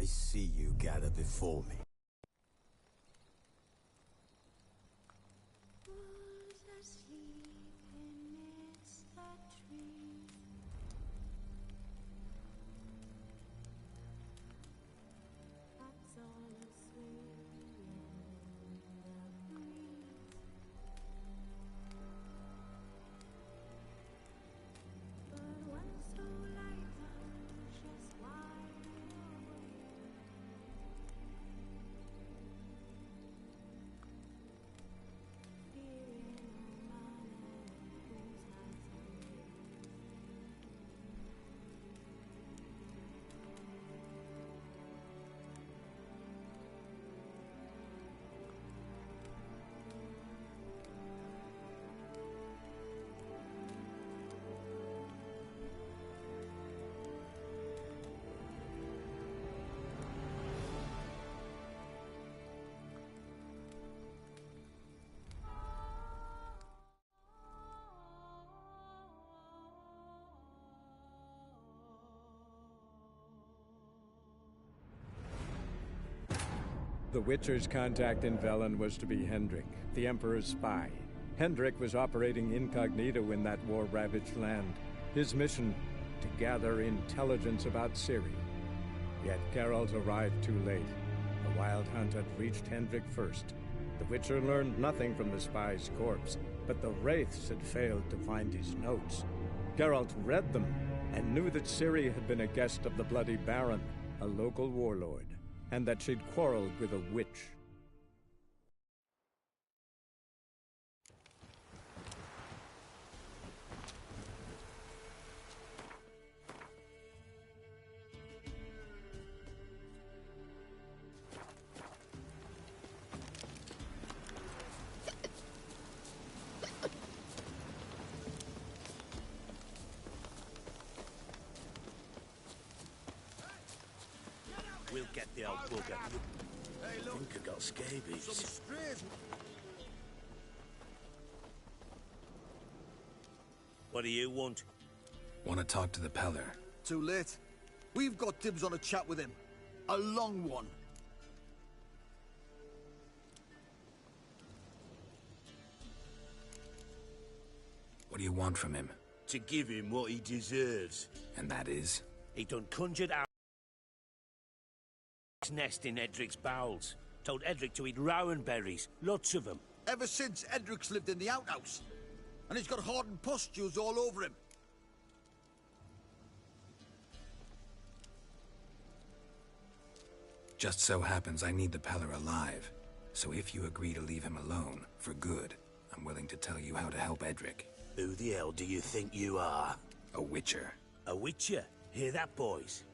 I see you gather before me. The Witcher's contact in Velen was to be Hendrik, the Emperor's spy. Hendrik was operating incognito in that war-ravaged land. His mission, to gather intelligence about Ciri. Yet Geralt arrived too late. The Wild Hunt had reached Hendrik first. The Witcher learned nothing from the spy's corpse, but the Wraiths had failed to find his notes. Geralt read them, and knew that Ciri had been a guest of the Bloody Baron, a local warlord, and that she'd quarreled with a witch. We'll get the old bugger. Hey, look. I think I got scabies. What do you want? Want to talk to the Peller. Too late. We've got dibs on a chat with him. A long one. What do you want from him? To give him what he deserves. And that is? He done conjured out his nest in Edric's bowels. Told Edric to eat rowan berries, lots of them. Ever since Edric's lived in the outhouse. And he's got hardened pustules all over him. Just so happens I need the Peller alive. So if you agree to leave him alone, for good, I'm willing to tell you how to help Edric. Who the hell do you think you are? A Witcher. A Witcher? Hear that, boys?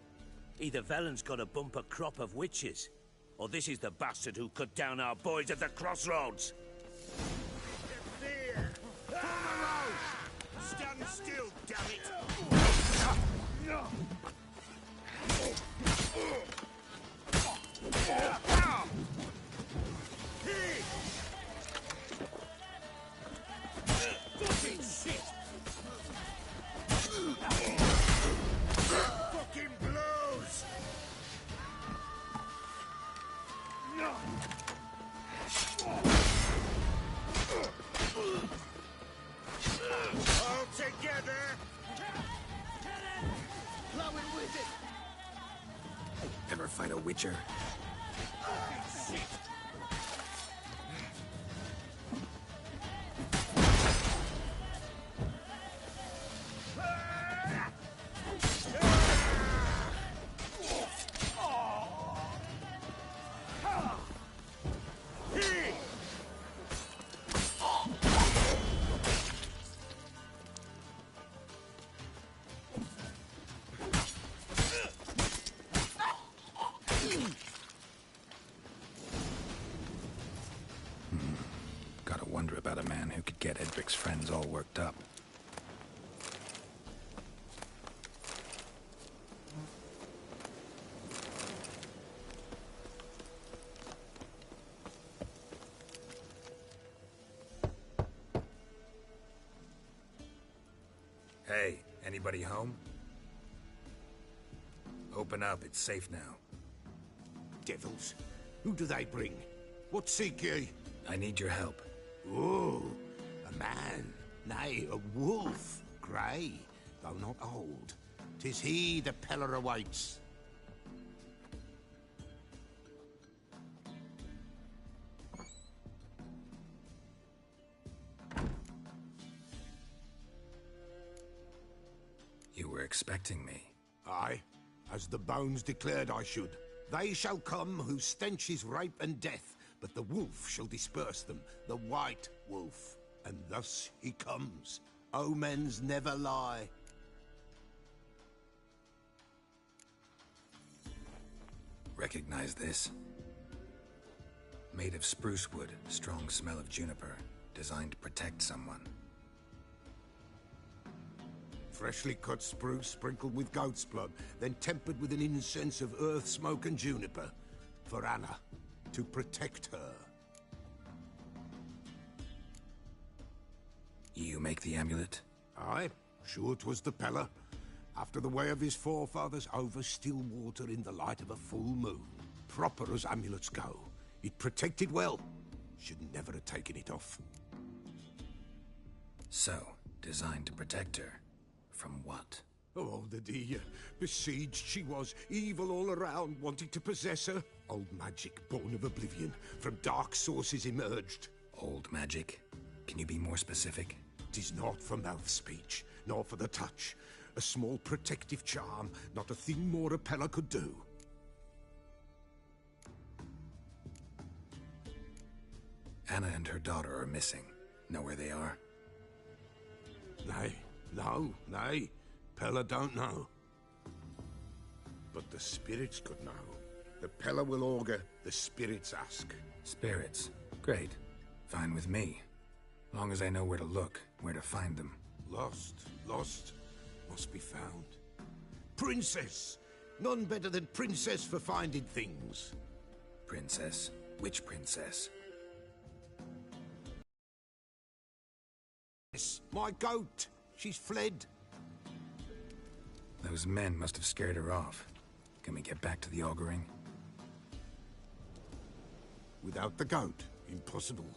Either Velen's got a bumper crop of witches, or this is the bastard who cut down our boys at the crossroads. Stand still, damn it! Fucking shit! Fucking blows! All together! Plowing with it! Ever fight a Witcher? Fucking shit! Gotta wonder about a man who could get Edric's friends all worked up. Hey, anybody home? Open up, it's safe now. devils. Who do they bring? What seek ye? I need your help. Oh, a man. Nay, a wolf. Grey, though not old. 'Tis he the Peller awaits. You were expecting me. Aye, as the bones declared I should. They shall come whose stench is rape and death, but the wolf shall disperse them, the white wolf. And thus he comes. Omens never lie. Recognize this? Made of spruce wood, strong smell of juniper, designed to protect someone. Freshly cut spruce sprinkled with goat's blood, then tempered with an incense of earth, smoke and juniper. For Anna, to protect her. You make the amulet? Aye, sure 'twas the Peller. After the way of his forefathers, over still water in the light of a full moon. Proper as amulets go. It protected well. Should never have taken it off. So, designed to protect her. From what? Oh, the besieged she was, evil all around, wanting to possess her. Old magic, born of oblivion, from dark sources emerged. Old magic? Can you be more specific? 'Tis not for mouth speech, nor for the touch. A small protective charm, not a thing more a Peller could do. Anna and her daughter are missing. Know where they are? Nay, no, nay. Peller don't know. But the spirits could know. The Peller will augur, the spirits ask. Spirits? Great. Fine with me. Long as I know where to look, where to find them. Lost, must be found. Princess! None better than Princess for finding things. Princess? Which princess? Yes, my goat. She's fled. Those men must have scared her off. Can we get back to the auguring? Without the goat, impossible.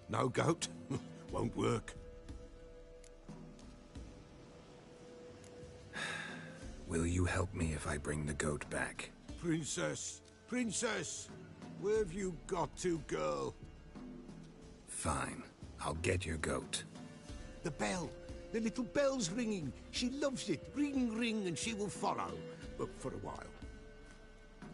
No goat, won't work. Will you help me if I bring the goat back? Princess, princess, where have you got to, girl? Fine. I'll get your goat. The bell. The little bell's ringing. She loves it. Ring, ring, and she will follow. But for a while.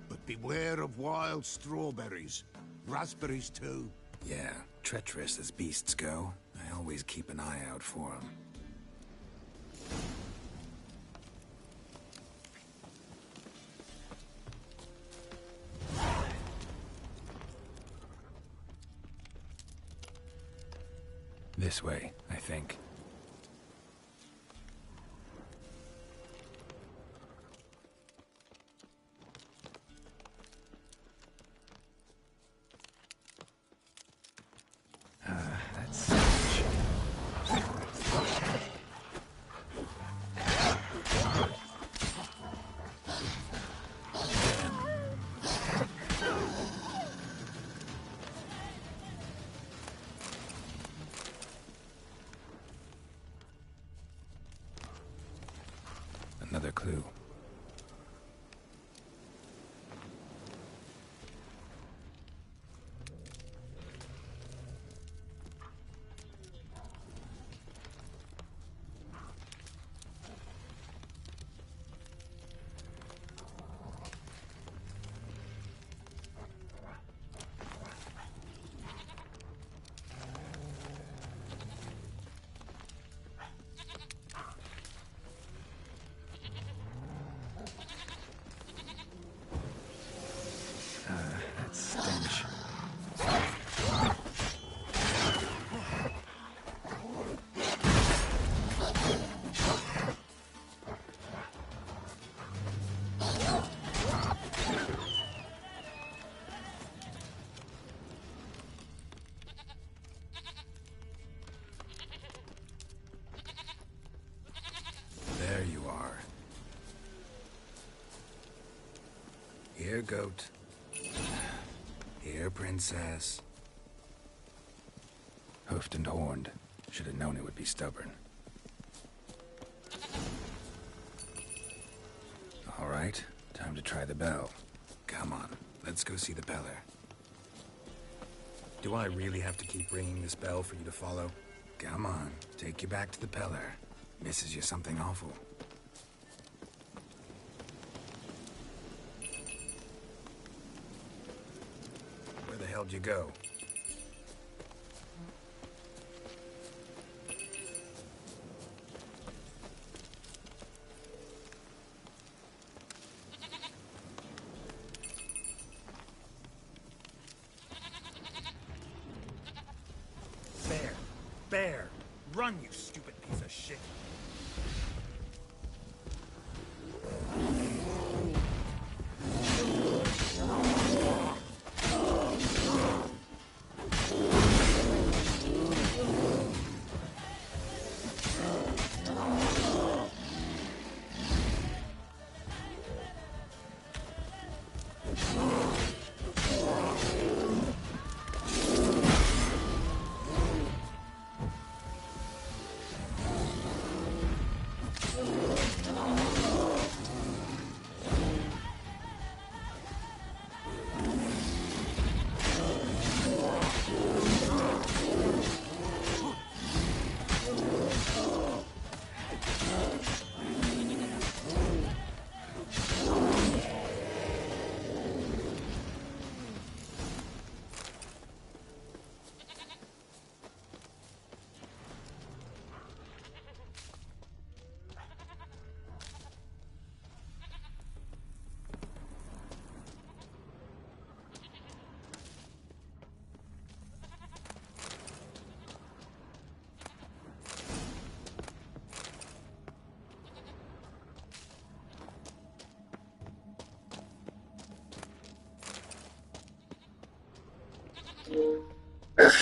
But beware of wild strawberries. Raspberries, too. Yeah, treacherous as beasts go. I always keep an eye out for them. This way, I think. Another clue. Stench. There you are. Here, goat. Dear Princess. Hoofed and horned. Should have known it would be stubborn. All right, time to try the bell. Come on, let's go see the Peller. Do I really have to keep ringing this bell for you to follow? Come on, take you back to the Peller. Misses you something awful. Where the hell'd you go? Bear! Run, you stupid piece of shit!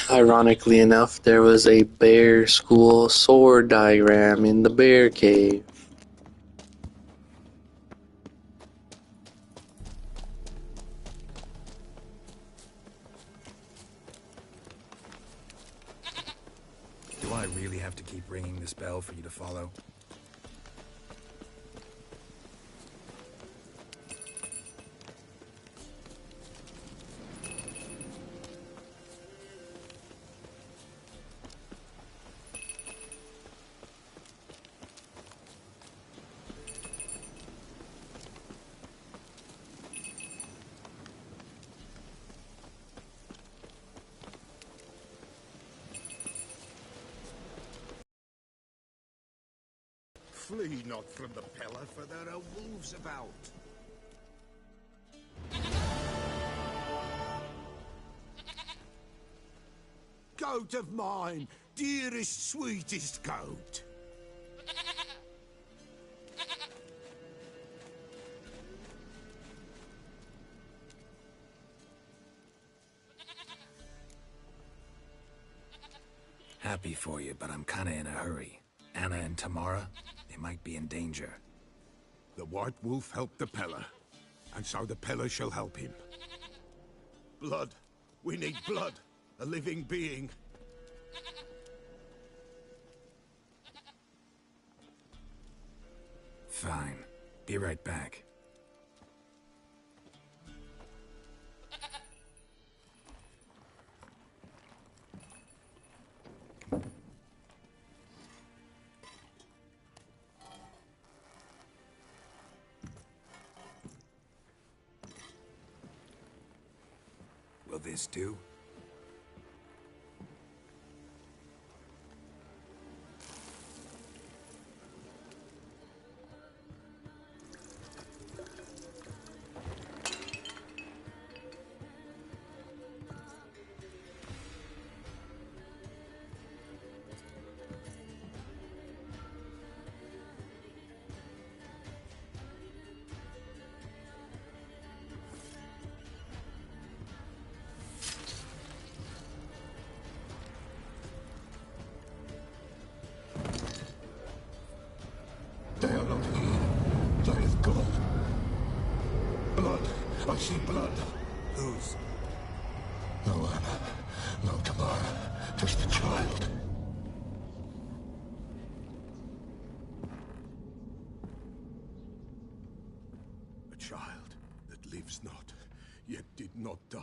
Ironically enough, there was a bear school sword diagram in the bear cave. Do I really have to keep ringing this bell for you to follow? Flee not from the Peller, for there are wolves about. Goat of mine, dearest, sweetest goat. Happy for you, but I'm kinda in a hurry. Anna and Tamara, they might be in danger. The White Wolf helped the Peller, and so the Peller shall help him. Blood. We need blood. A living being. Fine. Be right back. Will this do? They are not here. They have gone. Blood. I see blood. Whose? No, Anna. No, Tamara. Just the child. A child that lives not, yet did not die.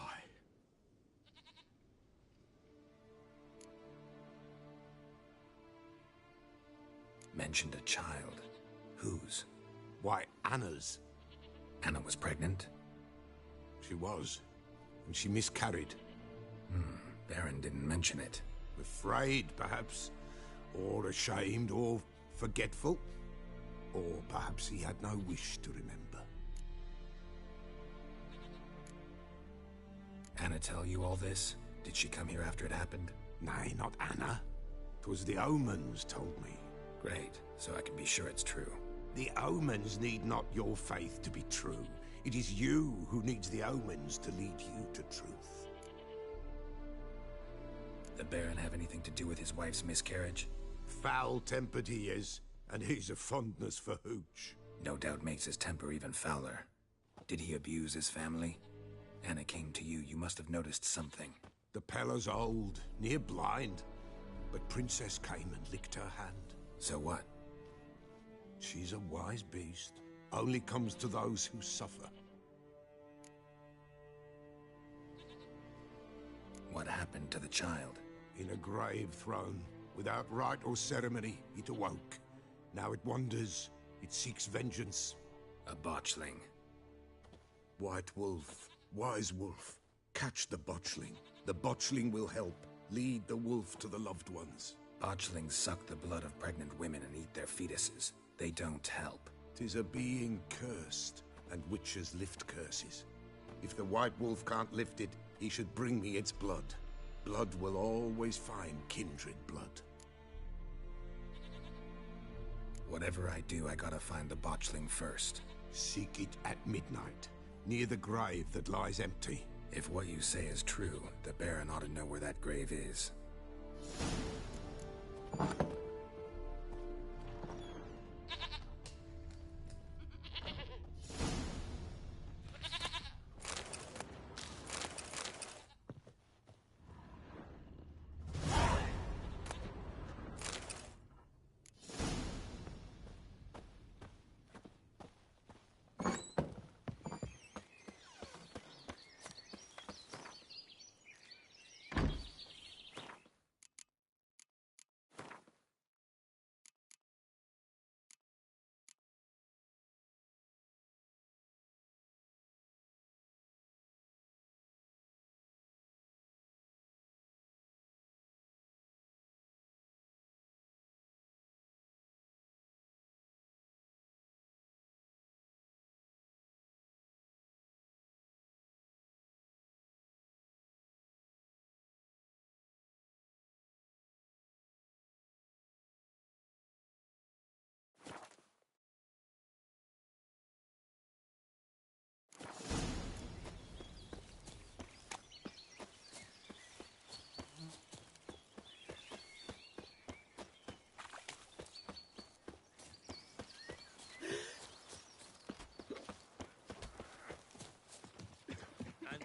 Mentioned a child. Whose? Why, Anna's. Anna was pregnant? She was. And she miscarried. Baron didn't mention it. Afraid, perhaps. Or ashamed, or forgetful. Or perhaps he had no wish to remember. Anna tell you all this? Did she come here after it happened? Nay, not Anna. 'Twas the omens told me. Great, so I can be sure it's true. The omens need not your faith to be true. It is you who needs the omens to lead you to truth. The Baron have anything to do with his wife's miscarriage? Foul-tempered he is, and he's a fondness for hooch. No doubt makes his temper even fouler. Did he abuse his family? Anna came to you, you must have noticed something. The Pella's old, near blind, but Princess came and licked her hand. So what? She's a wise beast. Only comes to those who suffer. What happened to the child? In a grave thrown, without rite or ceremony, it awoke. Now it wanders, it seeks vengeance. A botchling. White Wolf, wise wolf, catch the botchling. The botchling will help, lead the wolf to the loved ones. Botchlings suck the blood of pregnant women and eat their fetuses. They don't help. 'Tis a being cursed, and witches lift curses. If the White Wolf can't lift it, he should bring me its blood. Blood will always find kindred blood. Whatever I do, I gotta find the botchling first. Seek it at midnight, near the grave that lies empty. If what you say is true, the Baron ought to know where that grave is.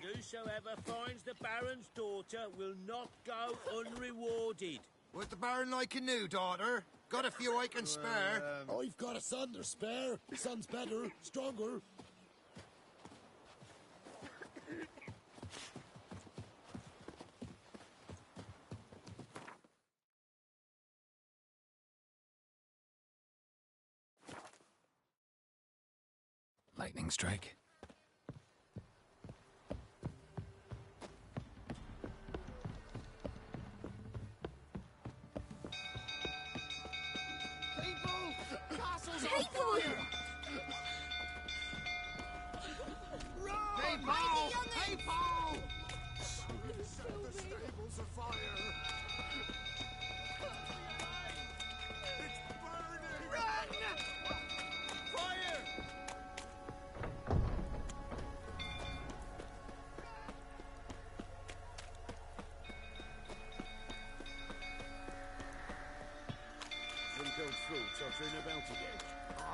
Whosoever finds the Baron's daughter will not go unrewarded. What's the Baron like a new daughter? Got a few I can spare. I've got a son to spare. Son's better, stronger. Lightning strike?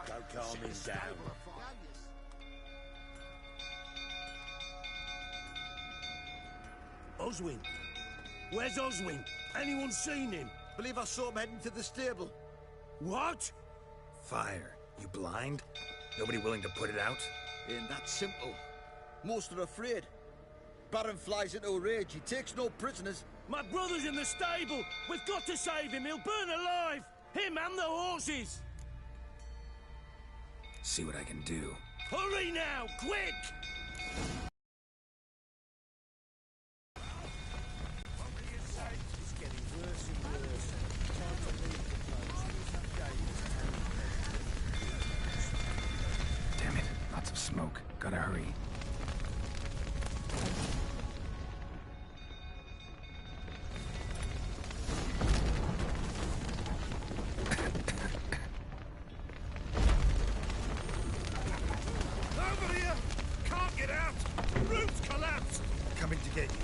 Go calm him down. Oswin? Where's Oswin? Anyone seen him? Believe I saw him heading to the stable. What? Fire. You blind? Nobody willing to put it out? Ain't that simple. Most are afraid. Baron flies into a rage. He takes no prisoners. My brother's in the stable. We've got to save him. He'll burn alive. Him and the horses. See what I can do. Hurry now, quick! Damn it. Lots of smoke. Gotta hurry. Over here! Can't get out! Roof's collapsed! Coming to get you.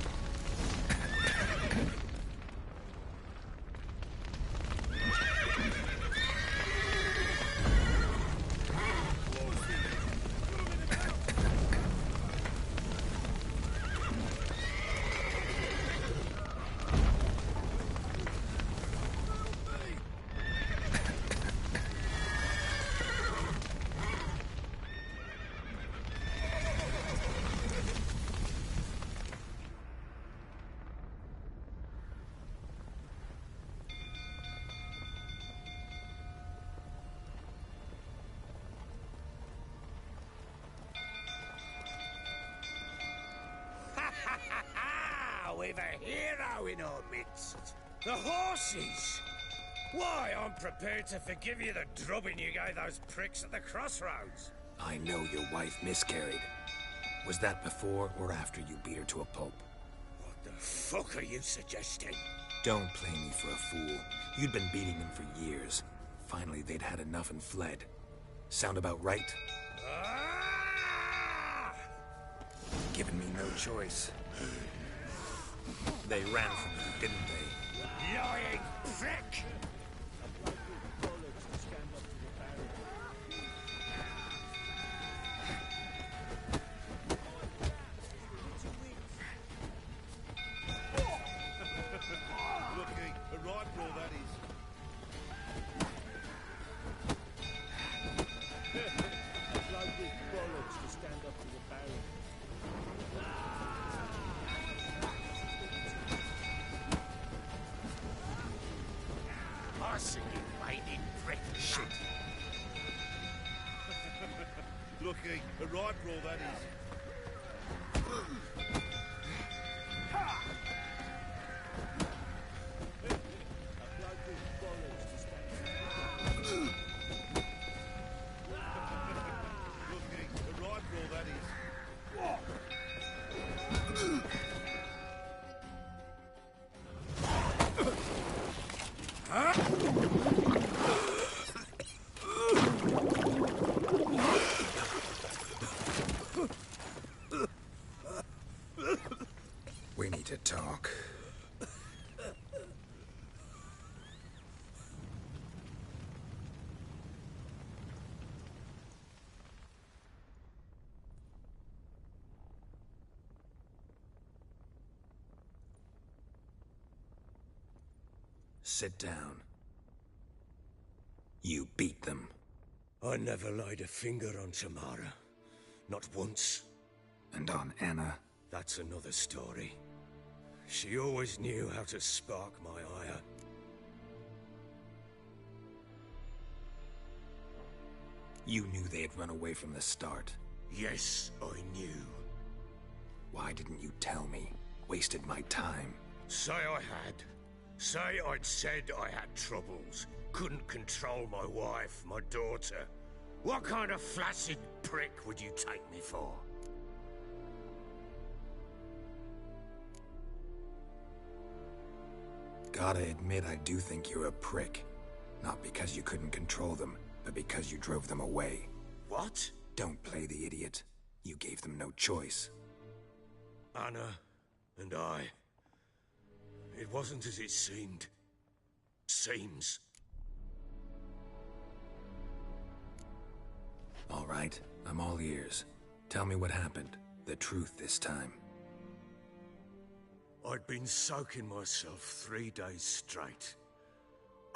We've a hero in our midst. The horses! Why, I'm prepared to forgive you the drubbing you gave those pricks at the crossroads. I know your wife miscarried. Was that before or after you beat her to a pulp? What the fuck are you suggesting? Don't play me for a fool. You'd been beating them for years. Finally, they'd had enough and fled. Sound about right? Ah! Given me no choice. They ran from you, didn't they? Lying prick! Lucky, a rifle that is. Arson, you whining prick! Shit! Lucky, a rifle that is. Lucky, a rifle that is. We need to talk. Sit down. You beat them. I never laid a finger on Tamara. Not once. And on Anna. That's another story. She always knew how to spark my ire. You knew they had run away from the start. Yes, I knew. Why didn't you tell me? Wasted my time. Say I had. Say I'd said I had troubles. Couldn't control my wife, my daughter. What kind of flaccid prick would you take me for? Gotta admit, I do think you're a prick. Not because you couldn't control them, but because you drove them away. What? Don't play the idiot. You gave them no choice. Anna and I... It wasn't as it seemed. Seems. All right, I'm all ears. Tell me what happened. The truth this time. I'd been soaking myself 3 days straight.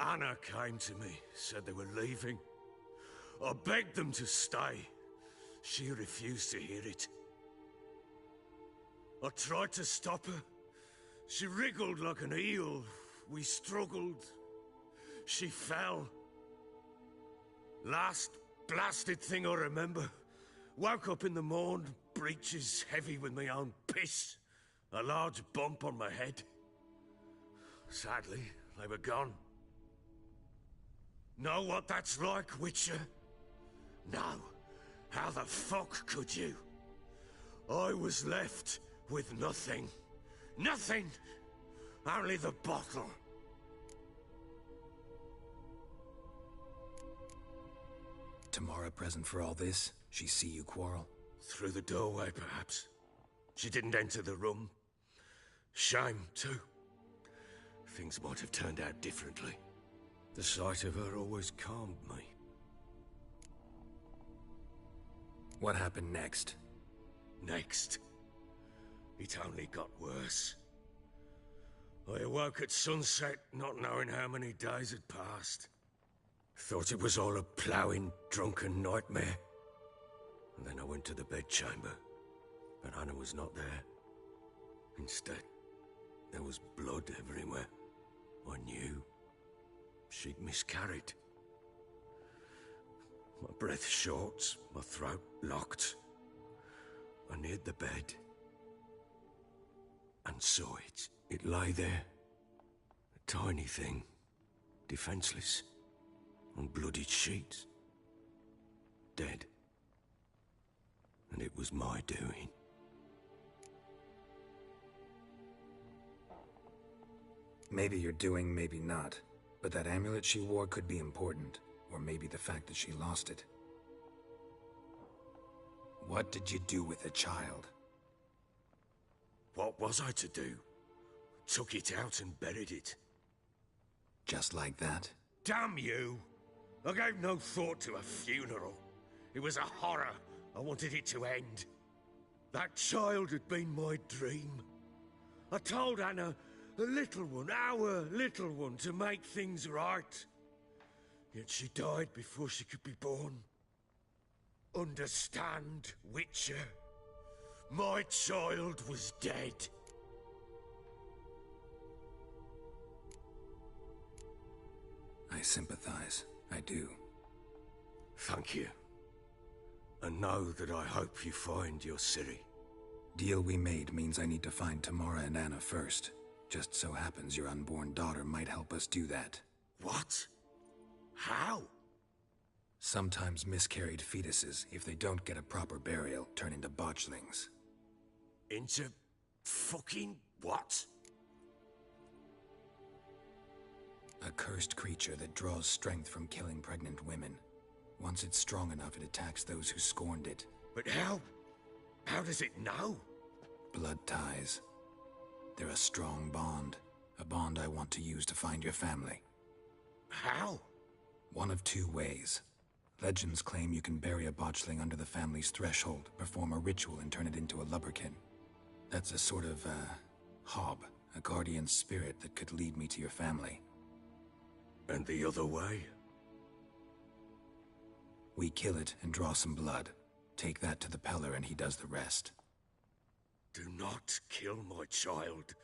Anna came to me, said they were leaving. I begged them to stay. She refused to hear it. I tried to stop her. She wriggled like an eel. We struggled. She fell. Last blasted thing I remember. Woke up in the morn, breeches heavy with my own piss. A large bump on my head. Sadly, they were gone. Know what that's like, Witcher? No. How the fuck could you? I was left with nothing. Nothing! Only the bottle. Tamara present for all this? She see you quarrel? Through the doorway, perhaps. She didn't enter the room. Shame, too. Things might have turned out differently. The sight of her always calmed me. What happened next? Next? It only got worse. I awoke at sunset, not knowing how many days had passed. Thought it was all a ploughing, drunken nightmare. And then I went to the bedchamber, but Anna was not there. Instead, there was blood everywhere. I knew she'd miscarried. My breath short, my throat locked. I neared the bed and saw it. It lay there, a tiny thing, defenseless, on bloodied sheets, dead. And it was my doing. Maybe you're doing, maybe not. But that amulet she wore could be important. Or maybe the fact that she lost it. What did you do with the child? What was I to do? Took it out and buried it. Just like that? Damn you! I gave no thought to a funeral. It was a horror. I wanted it to end. That child had been my dream. I told Anna, the little one, our little one, to make things right. Yet she died before she could be born. Understand, Witcher? My child was dead. I sympathize. I do. Thank you. And know that I hope you find your Ciri. Deal we made means I need to find Tamara and Anna first. Just so happens your unborn daughter might help us do that. What? How? Sometimes miscarried fetuses, if they don't get a proper burial, turn into botchlings. Into fucking what? A cursed creature that draws strength from killing pregnant women. Once it's strong enough, it attacks those who scorned it. But how? How does it know? Blood ties. They're a strong bond. A bond I want to use to find your family. How? One of two ways. Legends claim you can bury a botchling under the family's threshold, perform a ritual, and turn it into a lubberkin. That's a sort of, hob, a guardian spirit that could lead me to your family. And the other way? We kill it and draw some blood. Take that to the Peller and he does the rest. Do not kill my child.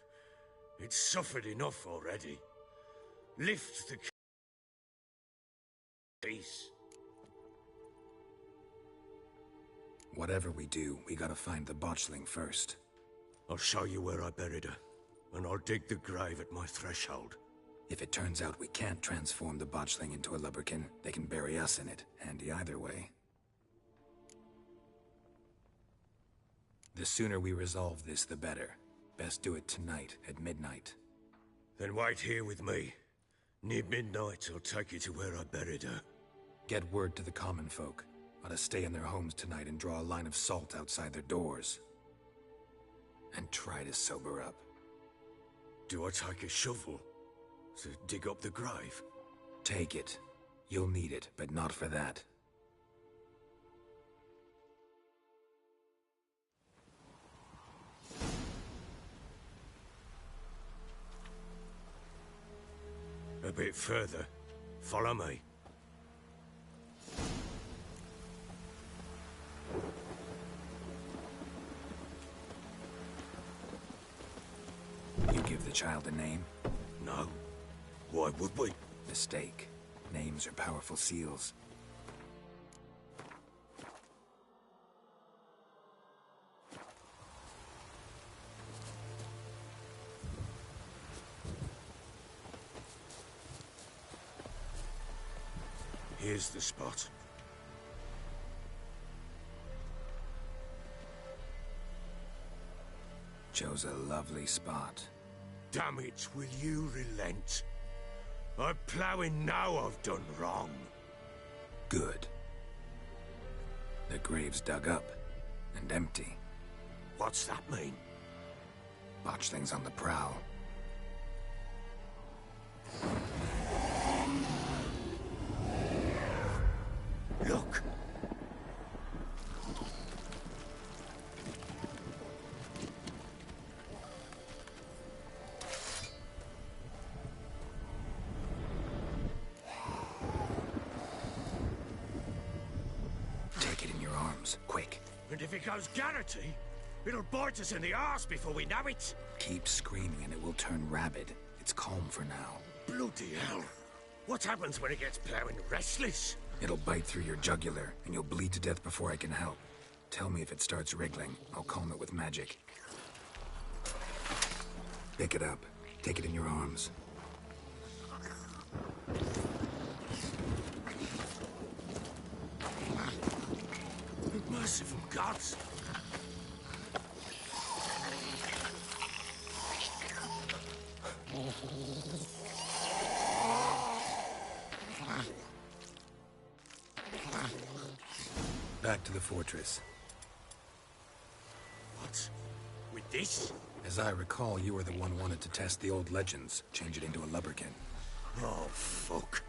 It's suffered enough already. Lift the peace. Whatever we do, we gotta find the botchling first. I'll show you where I buried her, and I'll dig the grave at my threshold. If it turns out we can't transform the botchling into a lubberkin, they can bury us in it. Handy either way. The sooner we resolve this, the better. Best do it tonight, at midnight. Then wait here with me. Near midnight, I'll take you to where I buried her. Get word to the common folk. Ought to stay in their homes tonight and draw a line of salt outside their doors. And try to sober up. Do I take a shovel to dig up the grave? Take it. You'll need it, but not for that. A bit further. Follow me. You give the child a name? No. Why would we? Mistake. Names are powerful seals. Here's the spot. Chose a lovely spot. Damn it, will you relent? I'm ploughing now I've done wrong. Good. The grave's dug up and empty. What's that mean? Botchling's on the prowl. Look! Take it in your arms, quick. And if it goes Garrity, it'll bite us in the arse before we know it. Keep screaming and it will turn rabid. It's calm for now. Bloody hell. What happens when it gets ploughing restless? It'll bite through your jugular, and you'll bleed to death before I can help. Tell me if it starts wriggling. I'll calm it with magic. Pick it up. Take it in your arms. Merciful gods! Back to the fortress. What? With this? As I recall, you were the one wanted to test the old legends, change it into a lubberkin. Oh, fuck.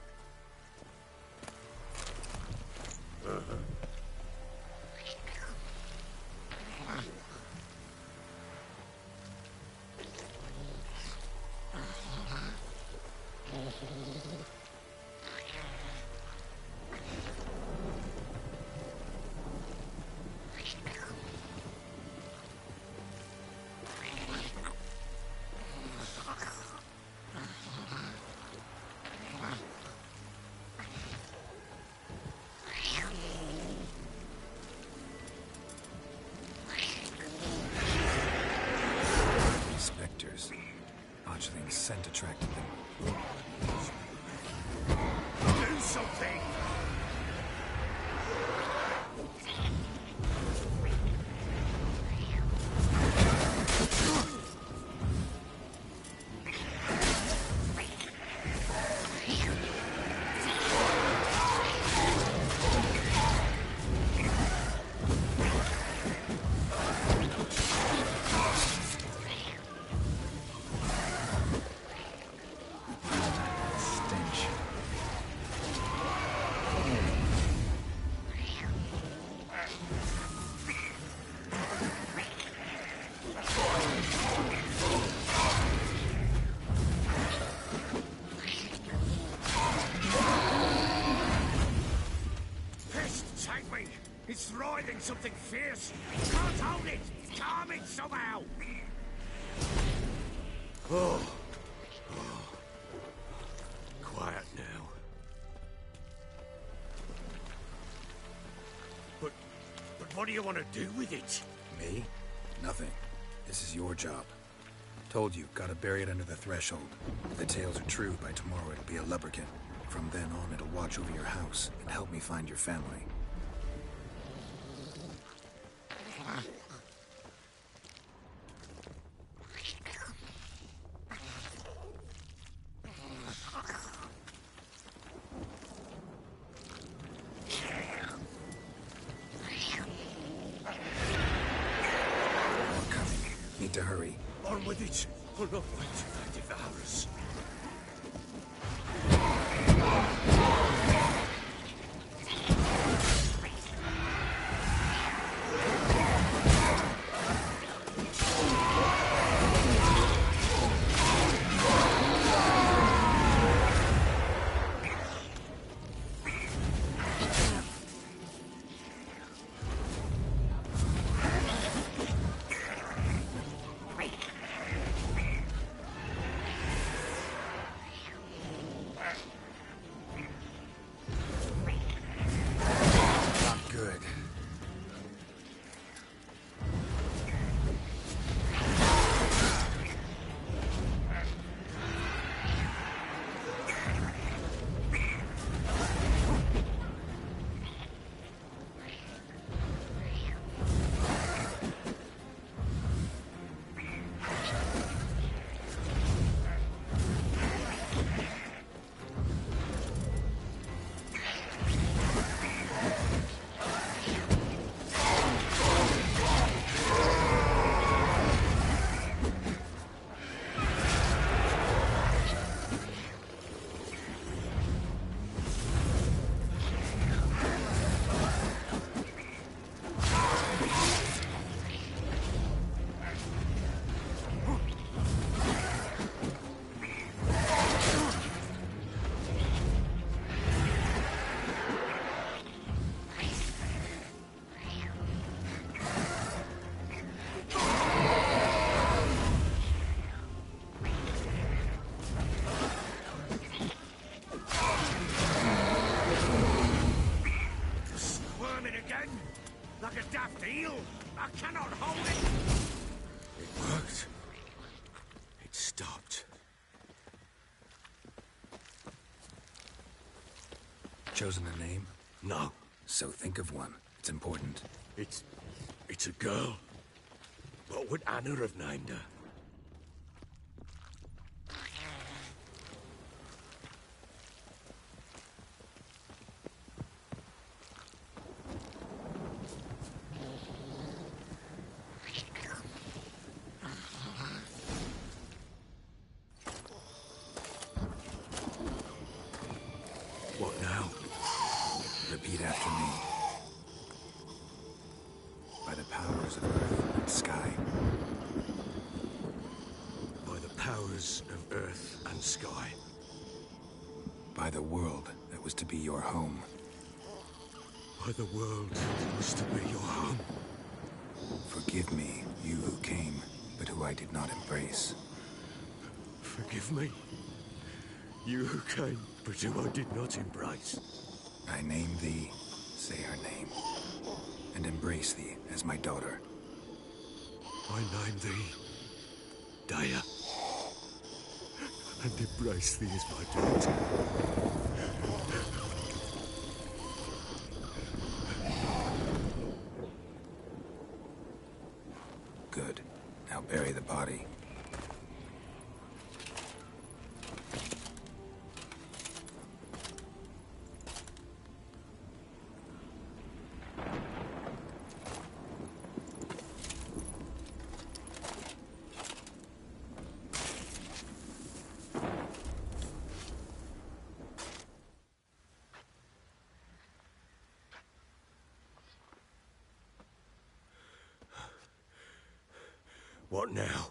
Botchling's scent attracted them. Do something! It's writhing something fierce. Can't hold it. Calm it somehow. Oh. Quiet now. But what do you want to do with it? Me? Nothing. This is your job. Told you, gotta bury it under the threshold. If the tales are true, by tomorrow it'll be a lubberkin. From then on, it'll watch over your house and help me find your family. Need to hurry. On with it. I'll not wait till they devour us. moving again? Like a daft eel? I cannot hold it! It worked. It stopped. Chosen a name? No. So think of one. It's important. It's a girl. What would Anna have named her? What now? Repeat after me. By the powers of earth and sky. By the powers of earth and sky. By the world that was to be your home. By the world that was to be your home. Forgive me, you who came, but who I did not embrace. Forgive me. You who came, but who I did not embrace. I name thee, say her name, and embrace thee as my daughter. I name thee Daya, and embrace thee as my daughter. Good. Now bury the body. What now?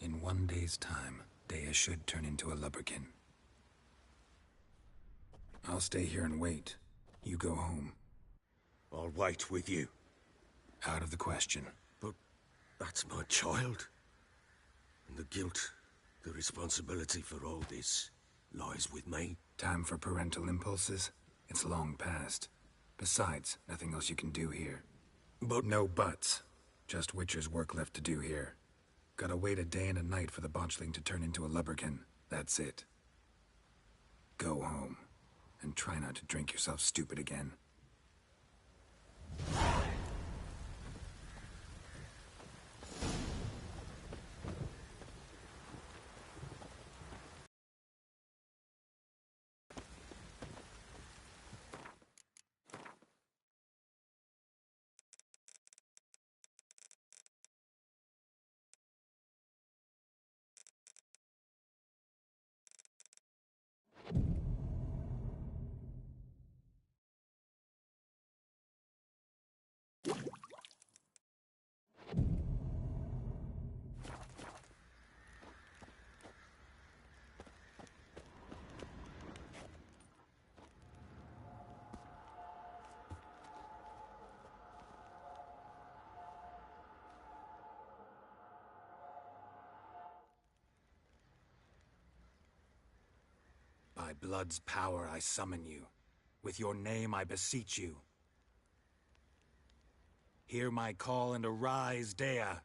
In 1 day's time, Daya should turn into a lubberkin. I'll stay here and wait. You go home. I'll wait with you. Out of the question. But that's my child. And the guilt, the responsibility for all this lies with me. Time for parental impulses? It's long past. Besides, nothing else you can do here. But no buts. Just Witcher's work left to do here. Gotta wait a day and a night for the botchling to turn into a lubberkin. That's it. Go home. And try not to drink yourself stupid again. By blood's power I summon you. With your name I beseech you. Hear my call and arise, Daya.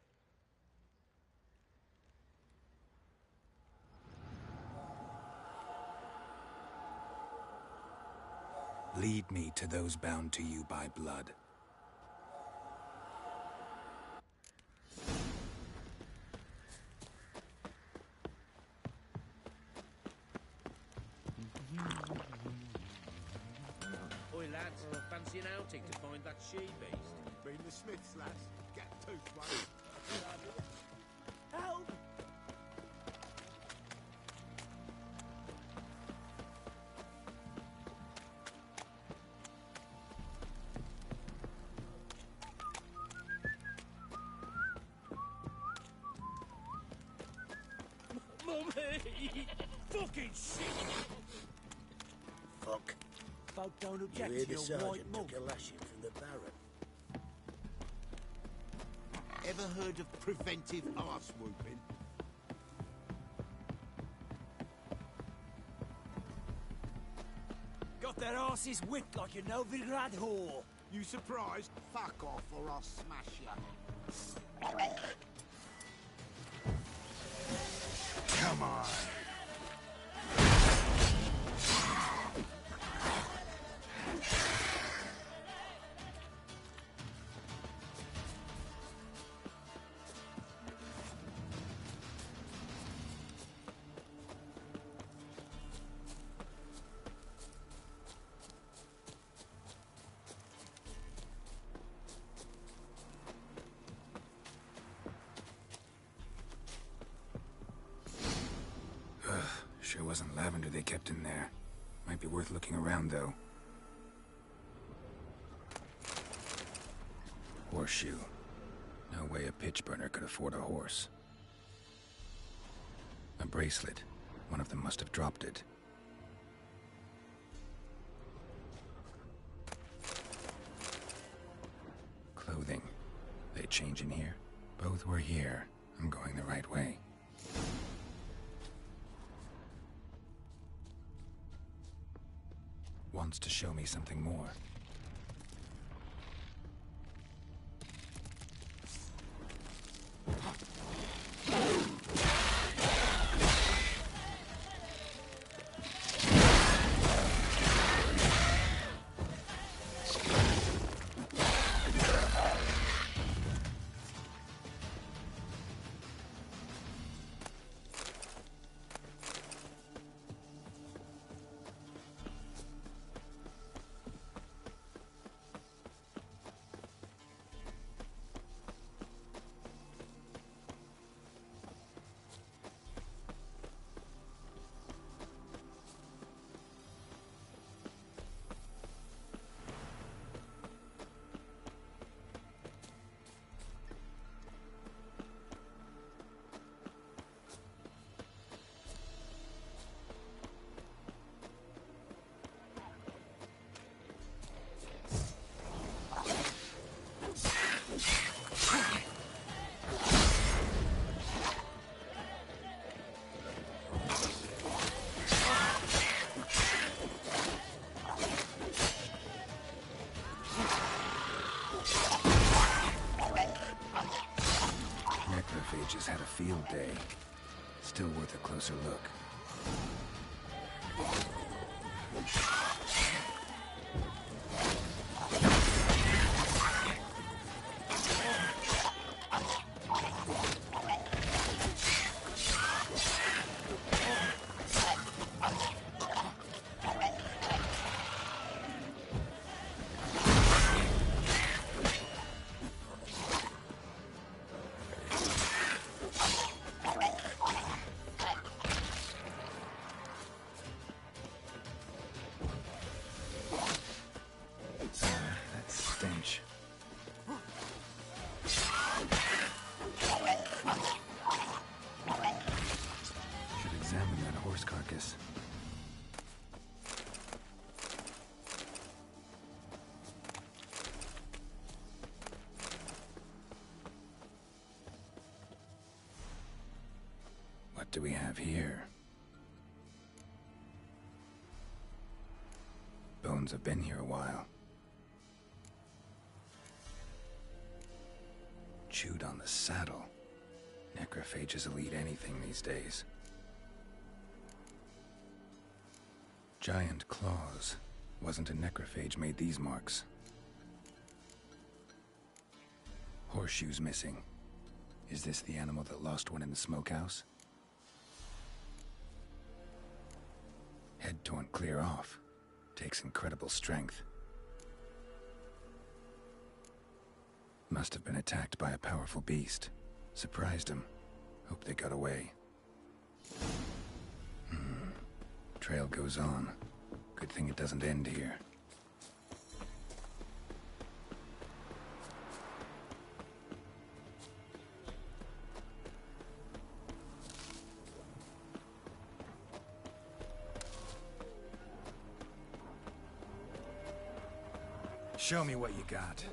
Lead me to those bound to you by blood. Oi lads, fancy an outing to find that she-beast? Been the Smiths, lads. Get toothed, mate. Help! Mummy! Fucking shit! Fuck. Folk don't object You hear to the your white sergeant mug. took a lashing from the Baron. Ever heard of preventive arse whooping? Got their Their asses whipped like a Novigrad whore. You surprised? Fuck off or I'll smash you. Come on. Sure wasn't lavender they kept in there. Might be worth looking around, though. Horseshoe. No way a pitch burner could afford a horse. A bracelet. One of them must have dropped it. Clothing. They change in here? Both were here. I'm going the right way. Wants to show me something more. Necrophages had a field day. Still worth a closer look. Carcass. What do we have here? Bones have been here a while. Chewed on the saddle. Necrophages will eat anything these days. Giant claws. Wasn't a necrophage made these marks. Horseshoes missing. Is this the animal that lost one in the smokehouse? Head torn clear off. Takes incredible strength. Must have been attacked by a powerful beast. Surprised him. Hope they got away. Trail goes on. Good thing it doesn't end here. Show me what you got.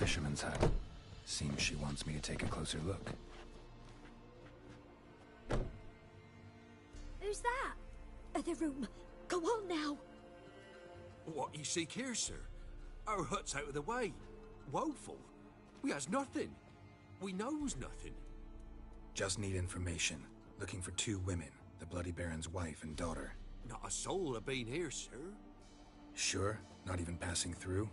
fisherman's hut. Seems she wants me to take a closer look. Who's that? Other room. Go on now. What you seek here, sir? Our hut's out of the way. Woeful. We has nothing. We knows nothing. Just need information. Looking for 2 women, the Bloody Baron's wife and daughter. Not a soul have been here, sir. Sure? Not even passing through?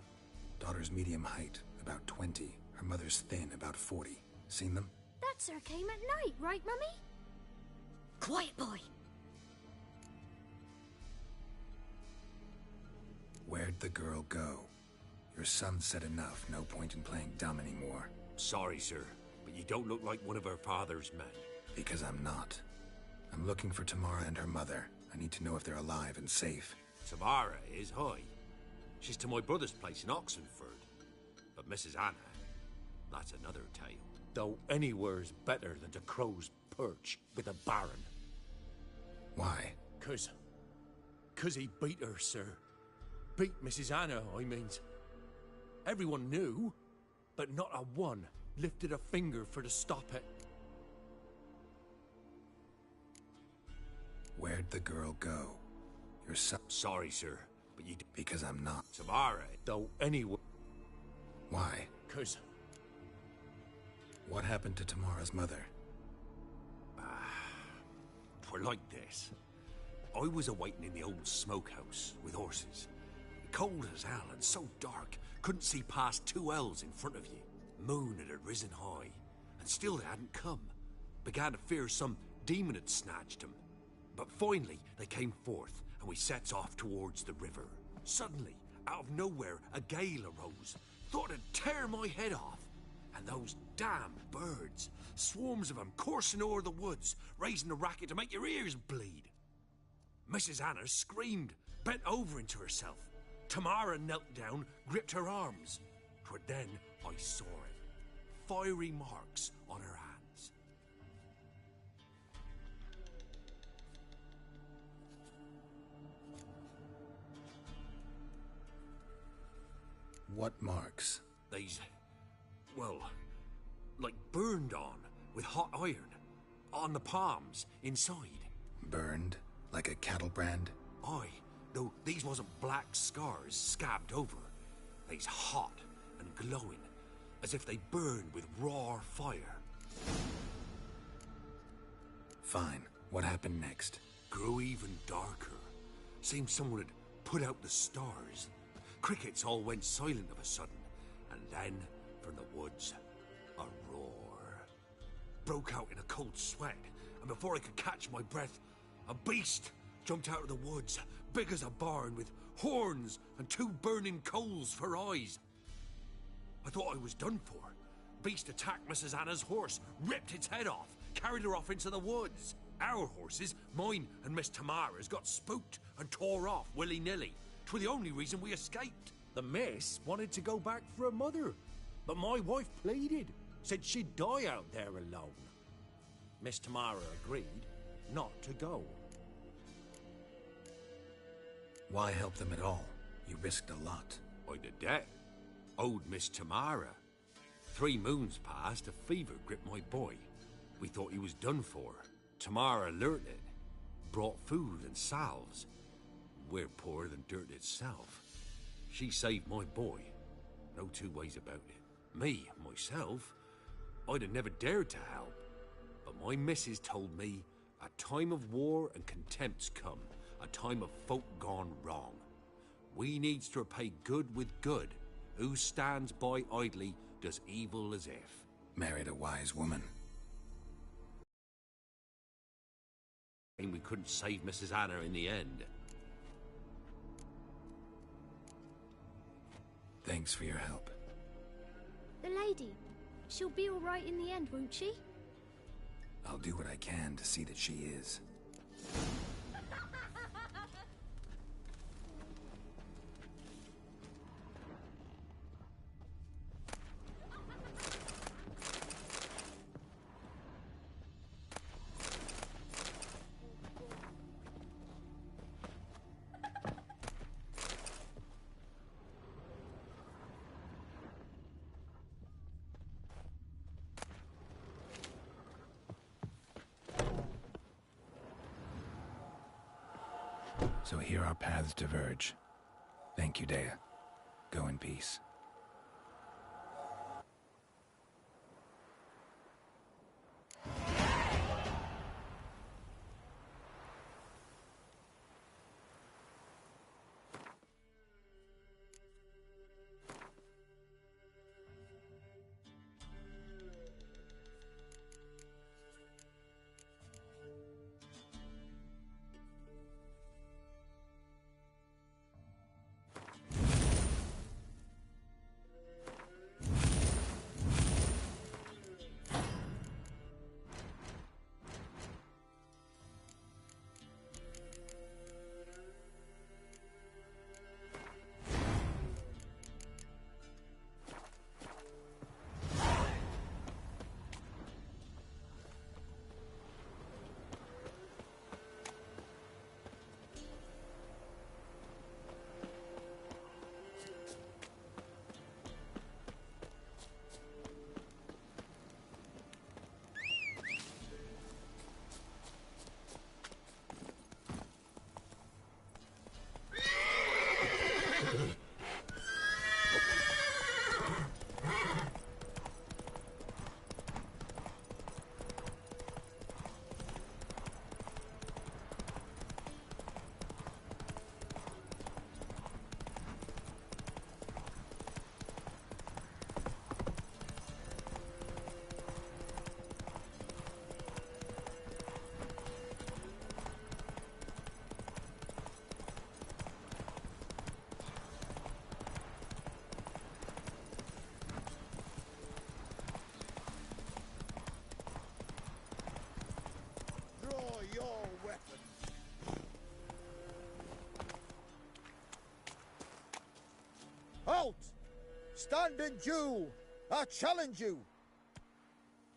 Daughter's medium height, about 20. Her mother's thin, about 40. Seen them? That sir came at night, right, Mummy? Quiet, boy. Where'd the girl go? Your son said enough, no point in playing dumb anymore. Sorry, sir, but you don't look like one of her father's men. Because I'm not. I'm looking for Tamara and her mother. I need to know if they're alive and safe. Tamara is high. She's to my brother's place in Oxenford. But Mrs. Anna, that's another tale. Though anywhere's better than to Crow's Perch with a baron. Why? 'Cause he beat her, sir. Beat Mrs. Anna, I means. Everyone knew, but not a one lifted a finger for to stop it. Where'd the girl go? Your son... Sorry, sir, but you... Because I'm not. Tamara, though anywhere... Why? 'Cause... What happened to Tamara's mother? Twere like this. I was awaiting in the old smokehouse with horses. Cold as hell and so dark, couldn't see past 2 ells in front of you. Moon had risen high, and still they hadn't come. Began to fear some demon had snatched them. But finally, they came forth, and we sets off towards the river. Suddenly, out of nowhere, a gale arose. Thought it'd tear my head off. And those damned birds, swarms of them coursing o'er the woods, raising a racket to make your ears bleed. Mrs. Anna screamed, bent over into herself. Tamara knelt down, gripped her arms. 'Twere then I saw it. Fiery marks on her hands. What marks? These, well, like burned on with hot iron. On the palms, inside. Burned? Like a cattle brand? Aye, though these wasn't black scars scabbed over. They's hot and glowing, as if they burned with raw fire. Fine. What happened next? Grew even darker. Seemed someone had put out the stars. Crickets all went silent of a sudden, and then, from the woods, a roar. Broke out in a cold sweat, and before I could catch my breath, a beast jumped out of the woods, big as a barn, with horns and 2 burning coals for eyes. I thought I was done for. Beast attacked Mrs. Anna's horse, ripped its head off, carried her off into the woods. Our horses, mine and Miss Tamara's, got spooked and tore off willy-nilly. 'Twere the only reason we escaped. The miss wanted to go back for her mother, but my wife pleaded, said she'd die out there alone. Miss Tamara agreed not to go. Why help them at all? You risked a lot. I'd a debt. Owed Miss Tamara. 3 moons passed, a fever gripped my boy. We thought he was done for. Tamara learnt it. Brought food and salves. We're poorer than dirt itself. She saved my boy. No 2 ways about it. Me, myself, I'd have never dared to help. But my missus told me a time of war and contempt's come. A time of folk gone wrong. We needs to repay good with good. Who stands by idly does evil as if. Married a wise woman. And we couldn't save Mrs. Anna in the end. Thanks for your help. The lady, she'll be all right in the end, won't she? I'll do what I can to see that she is. So here our paths diverge. Thank you, Dea. Go in peace. Halt! Stand and duel! I challenge you!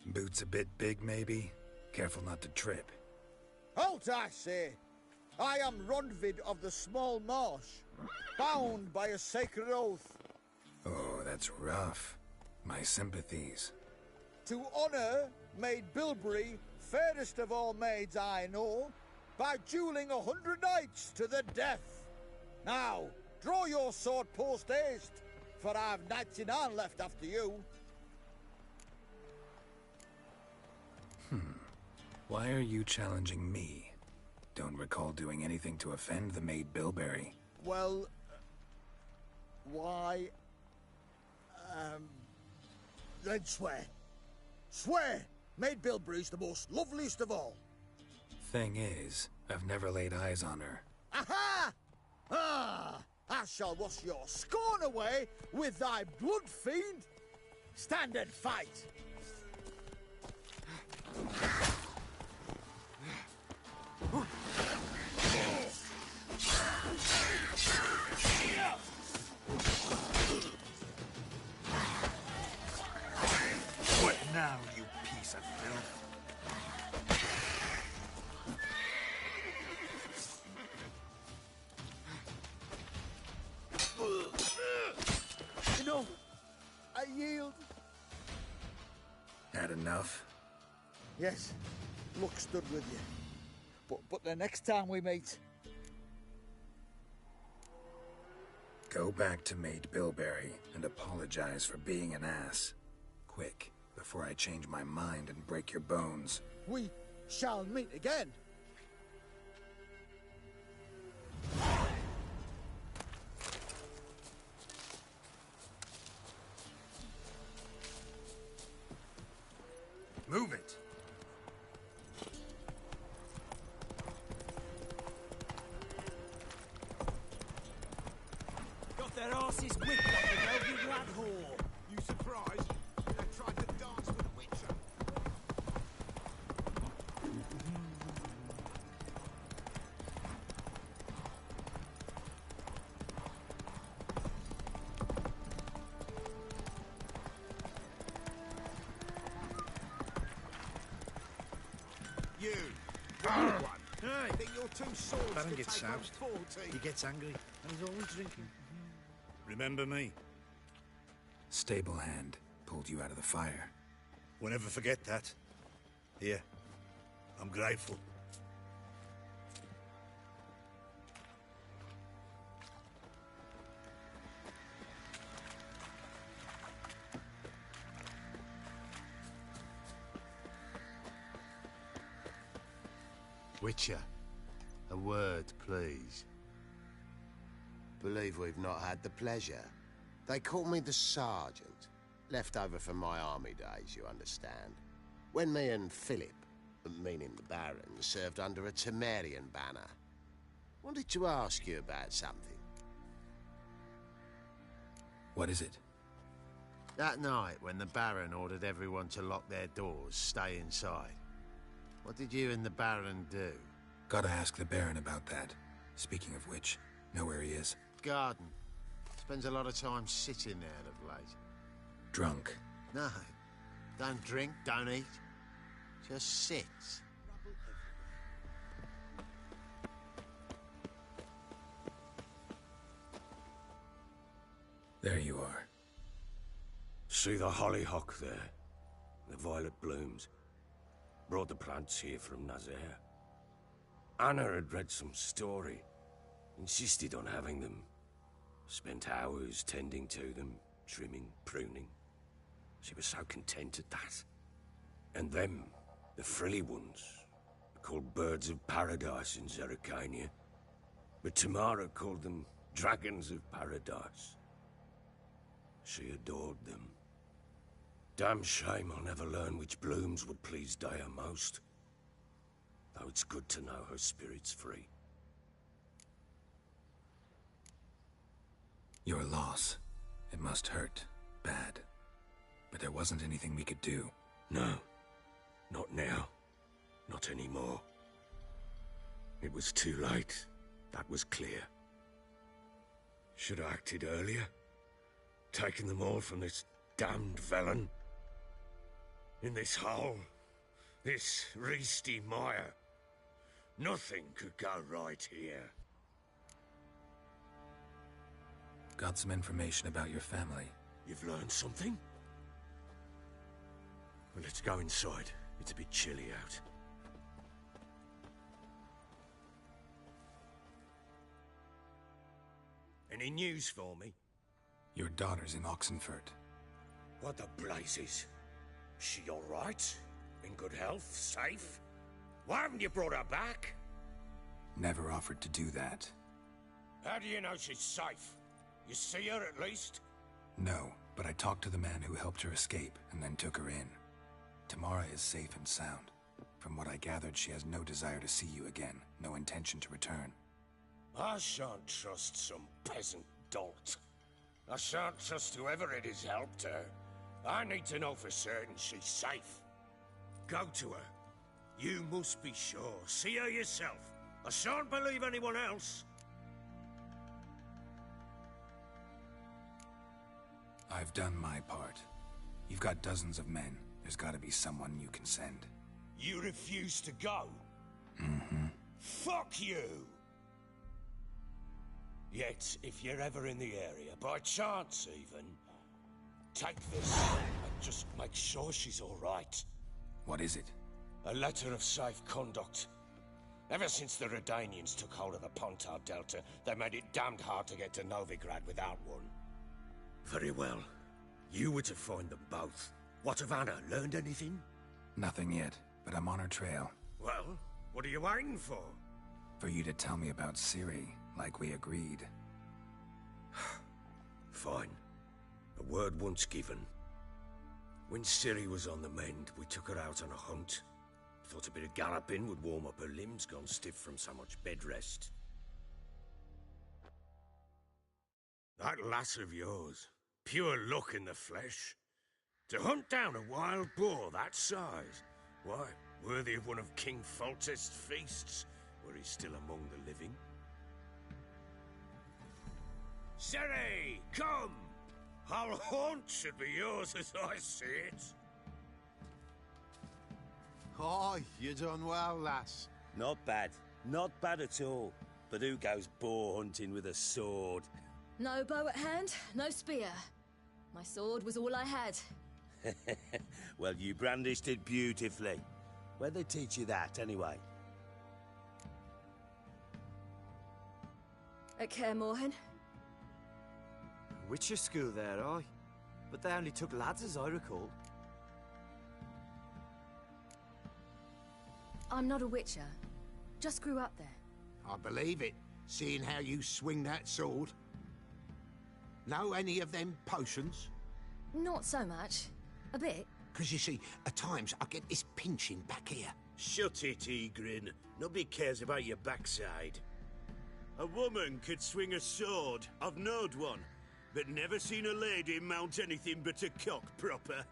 Boots a bit big, maybe? Careful not to trip. Halt, I say! I am Ronvid of the Small Marsh, bound by a sacred oath. Oh, that's rough. My sympathies. To honor Maid Bilberry, fairest of all maids I know, by dueling 100 knights to the death. Now, draw your sword post haste, for I've 99 left after you. Why are you challenging me? Don't recall doing anything to offend the Maid Bilberry. Well, why... then swear. Swear! Maid Bilberry's the most loveliest of all. Thing is, I've never laid eyes on her. Aha! Ah! I shall wash your scorn away with thy blood, fiend! Stand and fight! What now, you piece of filth? Enough! I yield! Had enough? Yes, luck stood with you. But the next time we meet... Go back to Maid Bilberry and apologize for being an ass. Quick, before I change my mind and break your bones. We shall meet again. Move it! Got their asses whipped like an elven lad whore. You surprised? They tried to dance with a witcher. You, the big one. Hey. Think your two swords Baron could gets take on soused. 40? He gets angry, and he's always drinking. Remember me? Stable hand pulled you out of the fire. Won't ever forget that. Here, I'm grateful. Witcher, a word, please. Believe we've not had the pleasure. They call me the Sergeant. Left over from my army days, you understand. When me and Philip, meaning the Baron, served under a Temerian banner. Wanted to ask you about something. What is it? That night, when the Baron ordered everyone to lock their doors, stay inside, what did you and the Baron do? Gotta ask the Baron about that. Speaking of which, know where he is? Garden. Spends a lot of time sitting there of late. Drunk. No. Don't drink, don't eat. Just sits. There you are. See the hollyhock there? The violet blooms. Brought the plants here from Nazaire. Anna had read some story. Insisted on having them. Spent hours tending to them, trimming, pruning. She was so content at that. And them, the frilly ones, called birds of paradise in Zerrikania. But Tamara called them dragons of paradise. She adored them. Damn shame I'll never learn which blooms would please Dea most. Though it's good to know her spirit's free. Your loss. It must hurt. Bad. But there wasn't anything we could do. No. Not now. Not anymore. It was too late. That was clear. Should have acted earlier. Taken them all from this damned Velen. In this hole. This Reesty mire. Nothing could go right here. Got some information about your family. You've learned something? Well, let's go inside. It's a bit chilly out. Any news for me? Your daughter's in Oxenfurt. What the blazes? She all right? In good health? Safe? Why haven't you brought her back? Never offered to do that. How do you know she's safe? You see her at least? No, but I talked to the man who helped her escape and then took her in. Tamara is safe and sound. From what I gathered, she has no desire to see you again, no intention to return. I shan't trust some peasant dolt. I shan't trust whoever it is helped her. I need to know for certain she's safe. Go to her. You must be sure. See her yourself. I shan't believe anyone else. I've done my part. You've got dozens of men. There's gotta be someone you can send. You refuse to go? Mm-hmm. Fuck you! Yet, if you're ever in the area, by chance even, take this and just make sure she's all right. What is it? A letter of safe conduct. Ever since the Redanians took hold of the Pontar Delta, they made it damned hard to get to Novigrad without one. Very well. You were to find them both. What of Anna? Learned anything? Nothing yet, but I'm on her trail. Well, what are you waiting for? For you to tell me about Ciri, like we agreed. Fine. A word once given. When Ciri was on the mend, we took her out on a hunt. Thought a bit of galloping would warm up her limbs, gone stiff from so much bed rest. That lass of yours, pure luck in the flesh. To hunt down a wild boar that size, why, worthy of one of King Foltest's feasts, were he still among the living. Ciri, come! Our haunt should be yours as I see it. Oh, you done well, lass. Not bad. Not bad at all. But who goes boar hunting with a sword? No bow at hand, no spear. My sword was all I had. Well, you brandished it beautifully. Where'd they teach you that, anyway? At Kaer Morhen. Witcher school there, aye. But they only took lads, as I recall. I'm not a witcher. Just grew up there. I believe it, seeing how you swing that sword. Know any of them potions? Not so much. A bit. Because you see, at times I get this pinching back here. Shut it, Egrin. Nobody cares about your backside. A woman could swing a sword. I've knowed one. But never seen a lady mount anything but a cock proper.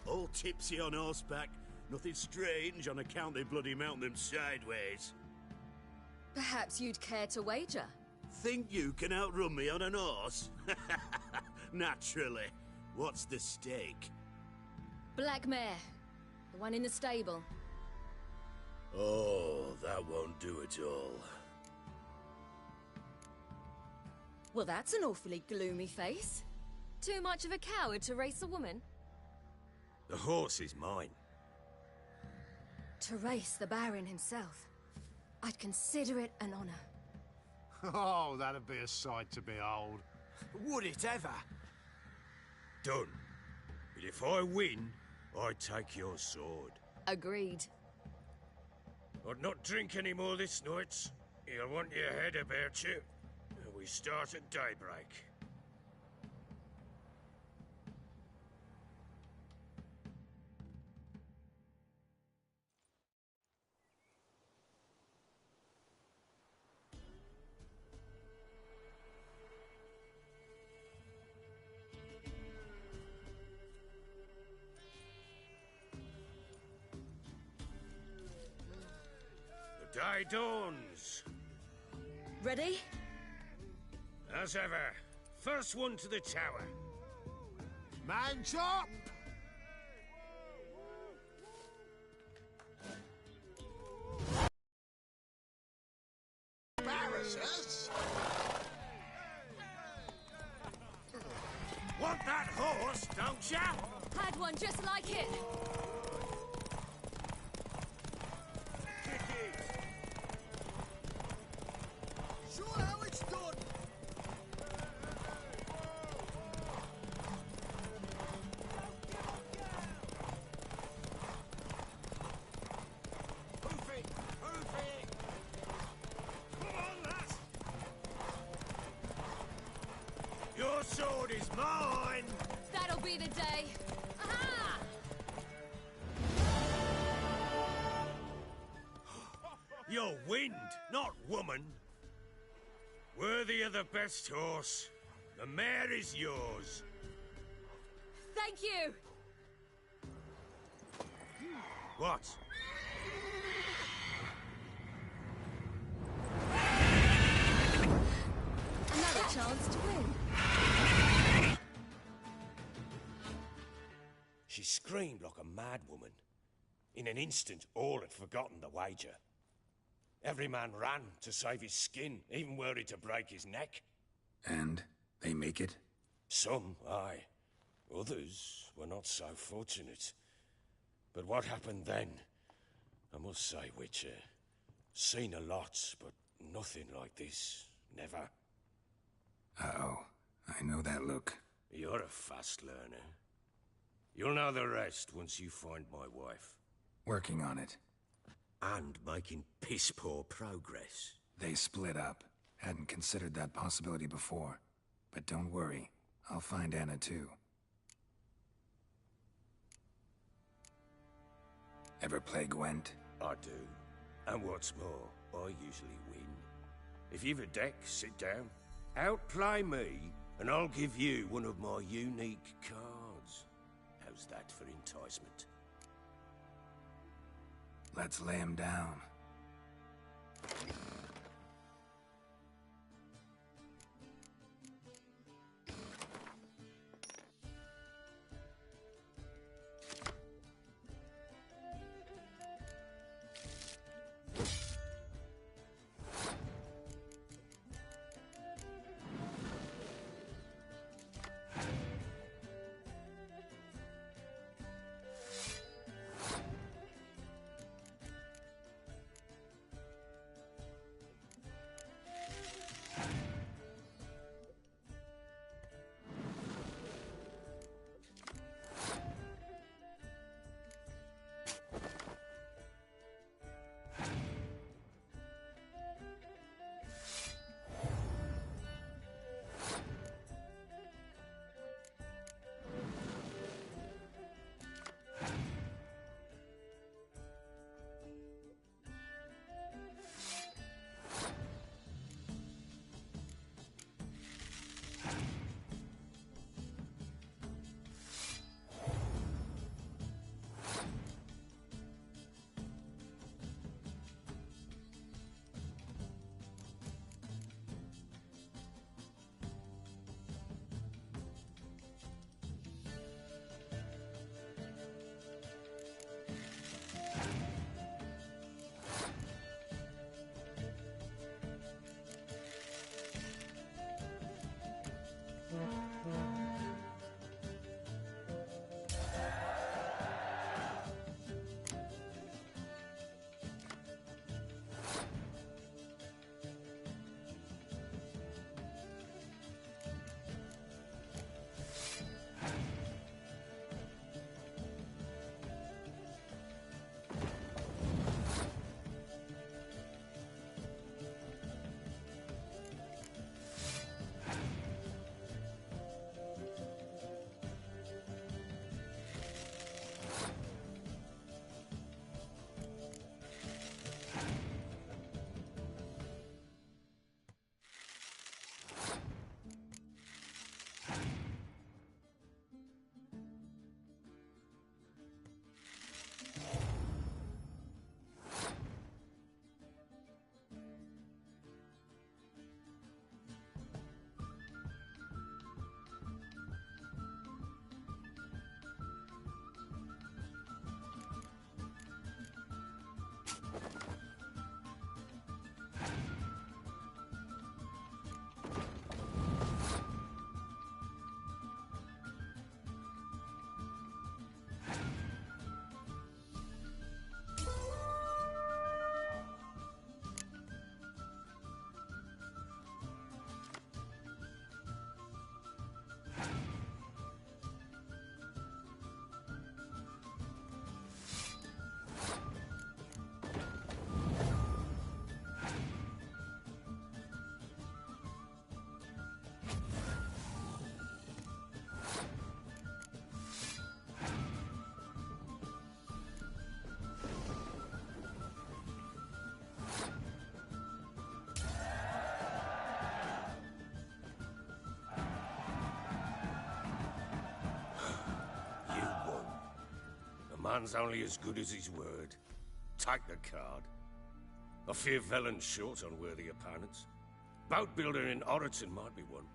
All tipsy on horseback. Nothing strange on account they bloody mount them sideways. Perhaps you'd care to wager? Think you can outrun me on an horse? Naturally. What's the stake? Black mare. The one in the stable. Oh, that won't do it all. Well, that's an awfully gloomy face. Too much of a coward to race a woman? The horse is mine. To race the Baron himself. I'd consider it an honor. Oh, that'd be a sight to behold. Would it ever? Done. But if I win, I take your sword. Agreed. I'd not drink any more this night. You'll want your head about you. We start at daybreak. The day dawns. Ready? As ever, first one to the tower. Man chop! Embarrassers? Want that horse, don't ya? Had one just like it. Show how it's done. Your sword is mine! That'll be the day. Aha! You're wind, not woman. Worthy of the best horse. The mare is yours. Thank you. What? Another chance to win. She screamed like a mad woman. In an instant, all had forgotten the wager. Every man ran to save his skin, even were he to break his neck. And they make it? Some, aye. Others were not so fortunate. But what happened then? I must say, Witcher, seen a lot, but nothing like this. Never. Uh-oh. I know that look. You're a fast learner. You'll know the rest once you find my wife. Working on it. And making piss-poor progress. They split up. Hadn't considered that possibility before. But don't worry. I'll find Anna too. Ever play Gwent? I do. And what's more, I usually win. If you've a deck, sit down. Outplay me, and I'll give you one of my unique cards. How's that for enticement? Let's lay him down. man's only as good as his word. Take the card. I fear Velen's short on worthy opponents. Boat builder in Oroton might be one.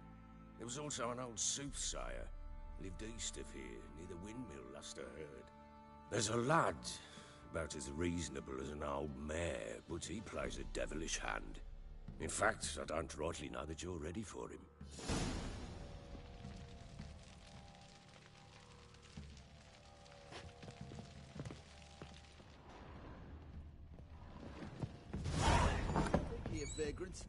There was also an old soothsayer. Lived east of here, near the windmill, last I heard. There's a lad, about as reasonable as an old mare, but he plays a devilish hand. In fact, I don't rightly know that you're ready for him. Here, vagrants.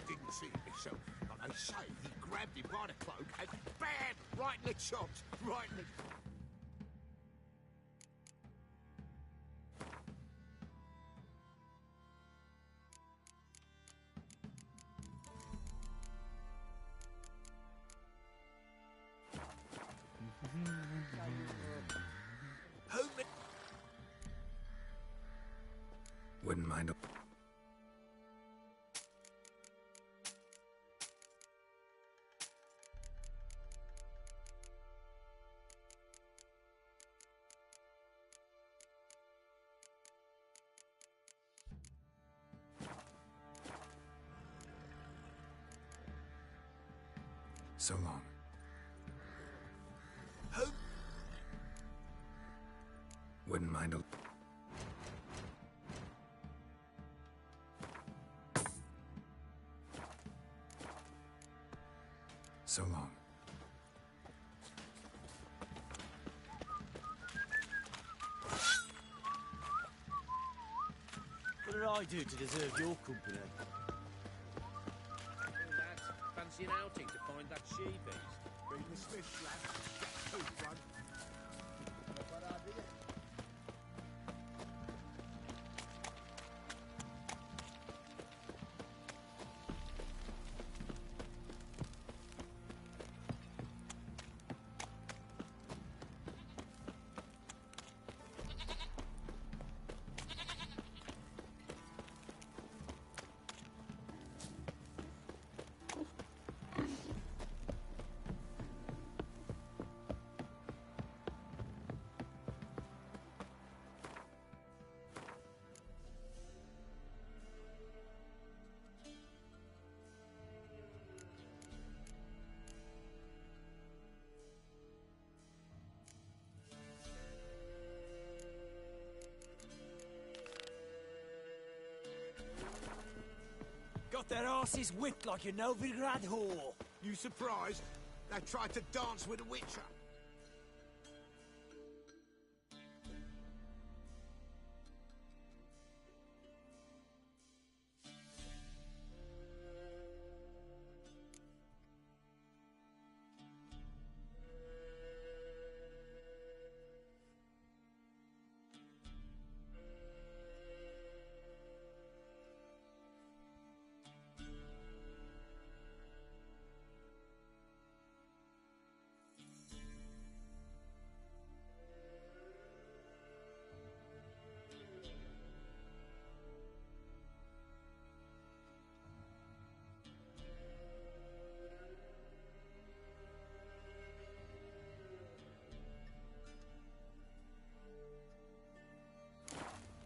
Didn't see it myself, but they say he grabbed him by the cloak and bam! Right in the chops, right in the... Wouldn't mind a... So long. Wouldn't mind a... So long. What did I do to deserve your company? Lads, fancy an outing to find that she-beast? Bring the Smith, lad. Get food, one. What idea? Got their asses whipped like a Novigrad whore. You surprised? They tried to dance with a witcher.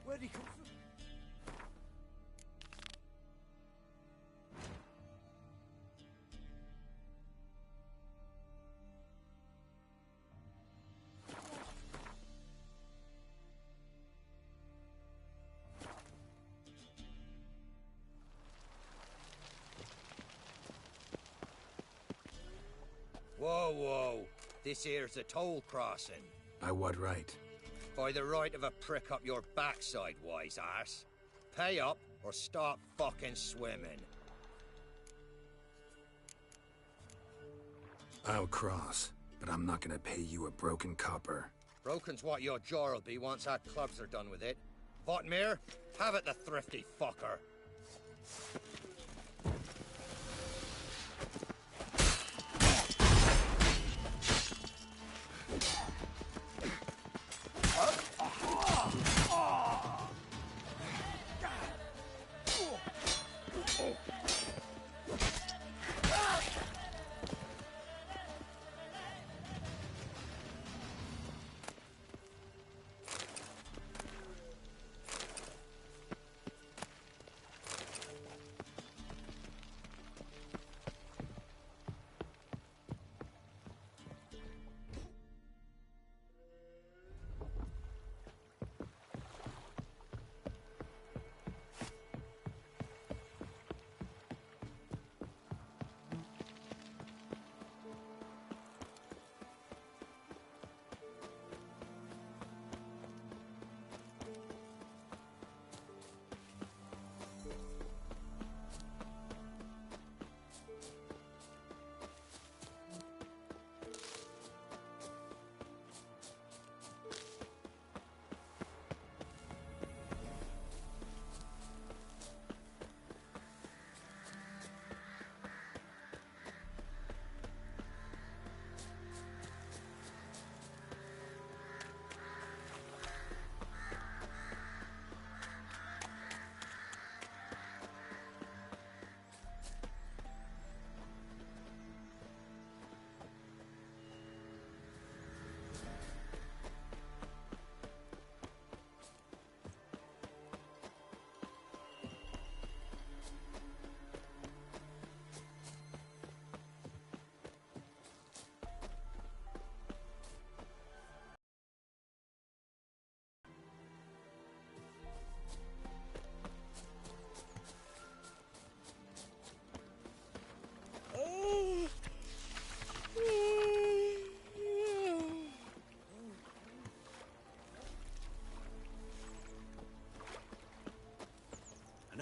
Where'd he come from? Whoa, whoa. This here's a toll crossing. By what right? By the right of a prick up your backside, wise arse. Pay up or stop fucking swimming. I'll cross, but I'm not gonna pay you a broken copper. Broken's what your jaw'll be once our clubs are done with it. Votmir, have it, the thrifty fucker.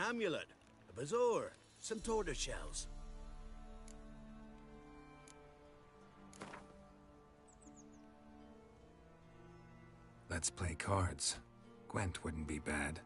amulet, a bazaar, some tortoise shells. Let's play cards. Gwent wouldn't be bad.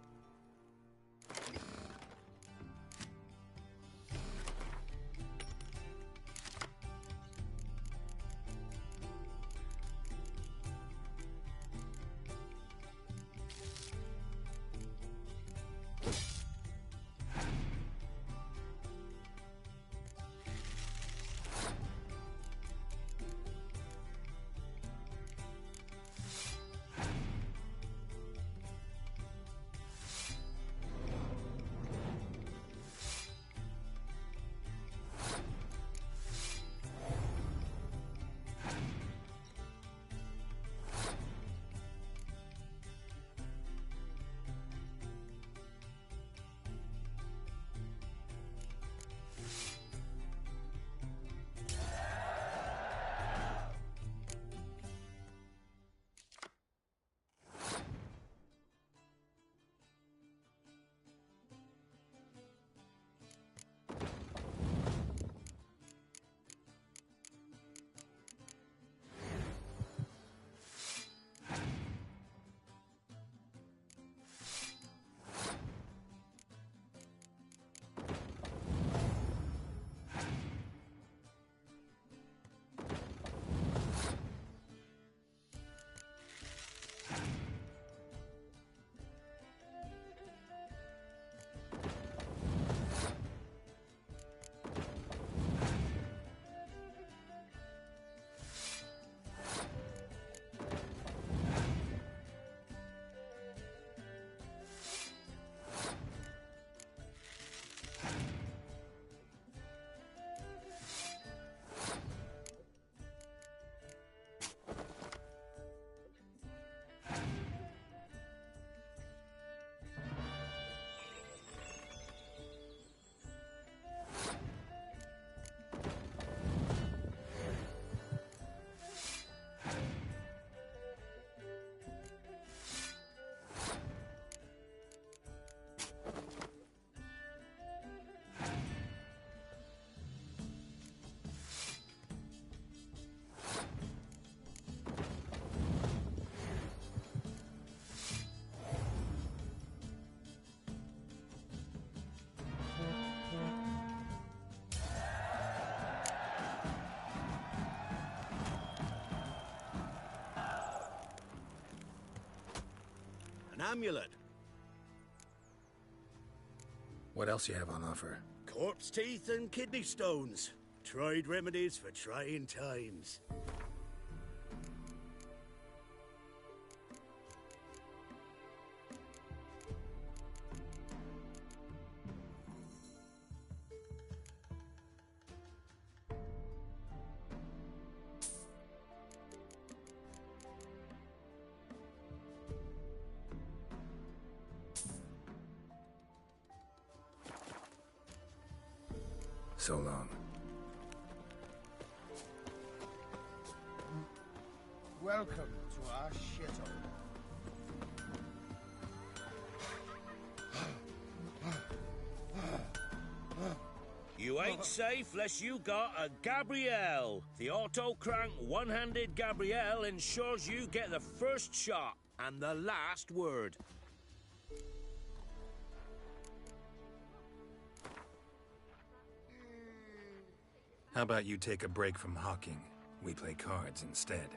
An amulet. What else you have on offer? Corpse teeth and kidney stones. Tried remedies for trying times. So long. Welcome to our shithole. You ain't safe less you got a Gabrielle. The auto-crank one-handed Gabrielle ensures you get the first shot and the last word. How about you take a break from hawking? We play cards instead.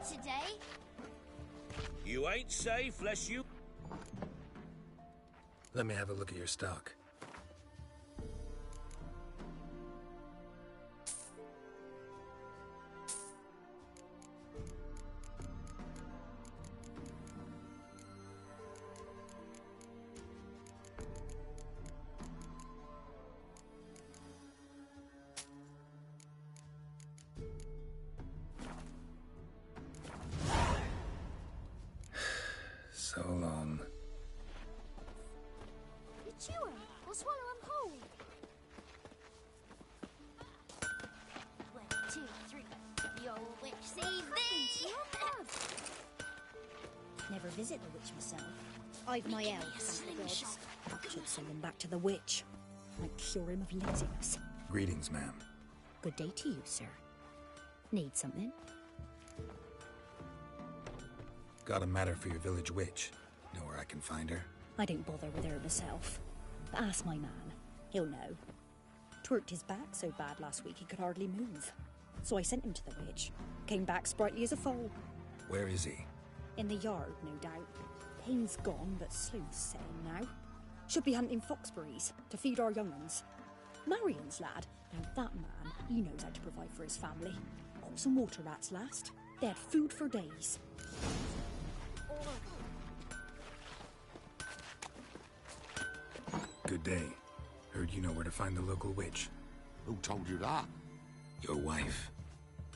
today. You ain't safe lest you... Let me have a look at your stock. So long. You chew her, or swallow him whole. 1, 2, 3. The old witch sees thee. Never visit the witch myself. I've my elves, thank the gods. Should send him back to the witch. Might cure him of laziness. Greetings, ma'am. Good day to you, sir. Need something? Got a matter for your village witch. Know where I can find her? I don't bother with her myself. But ask my man. He'll know. Twerked his back so bad last week he could hardly move. So I sent him to the witch. Came back sprightly as a foal. Where is he? In the yard, no doubt. Pain's gone, but sleuth's setting now. Should be hunting foxberries to feed our young uns. Marion's lad. Now that man, he knows how to provide for his family. Caught some water rats last. They had food for days. Good day. Heard you know where to find the local witch. Who told you that? Your wife.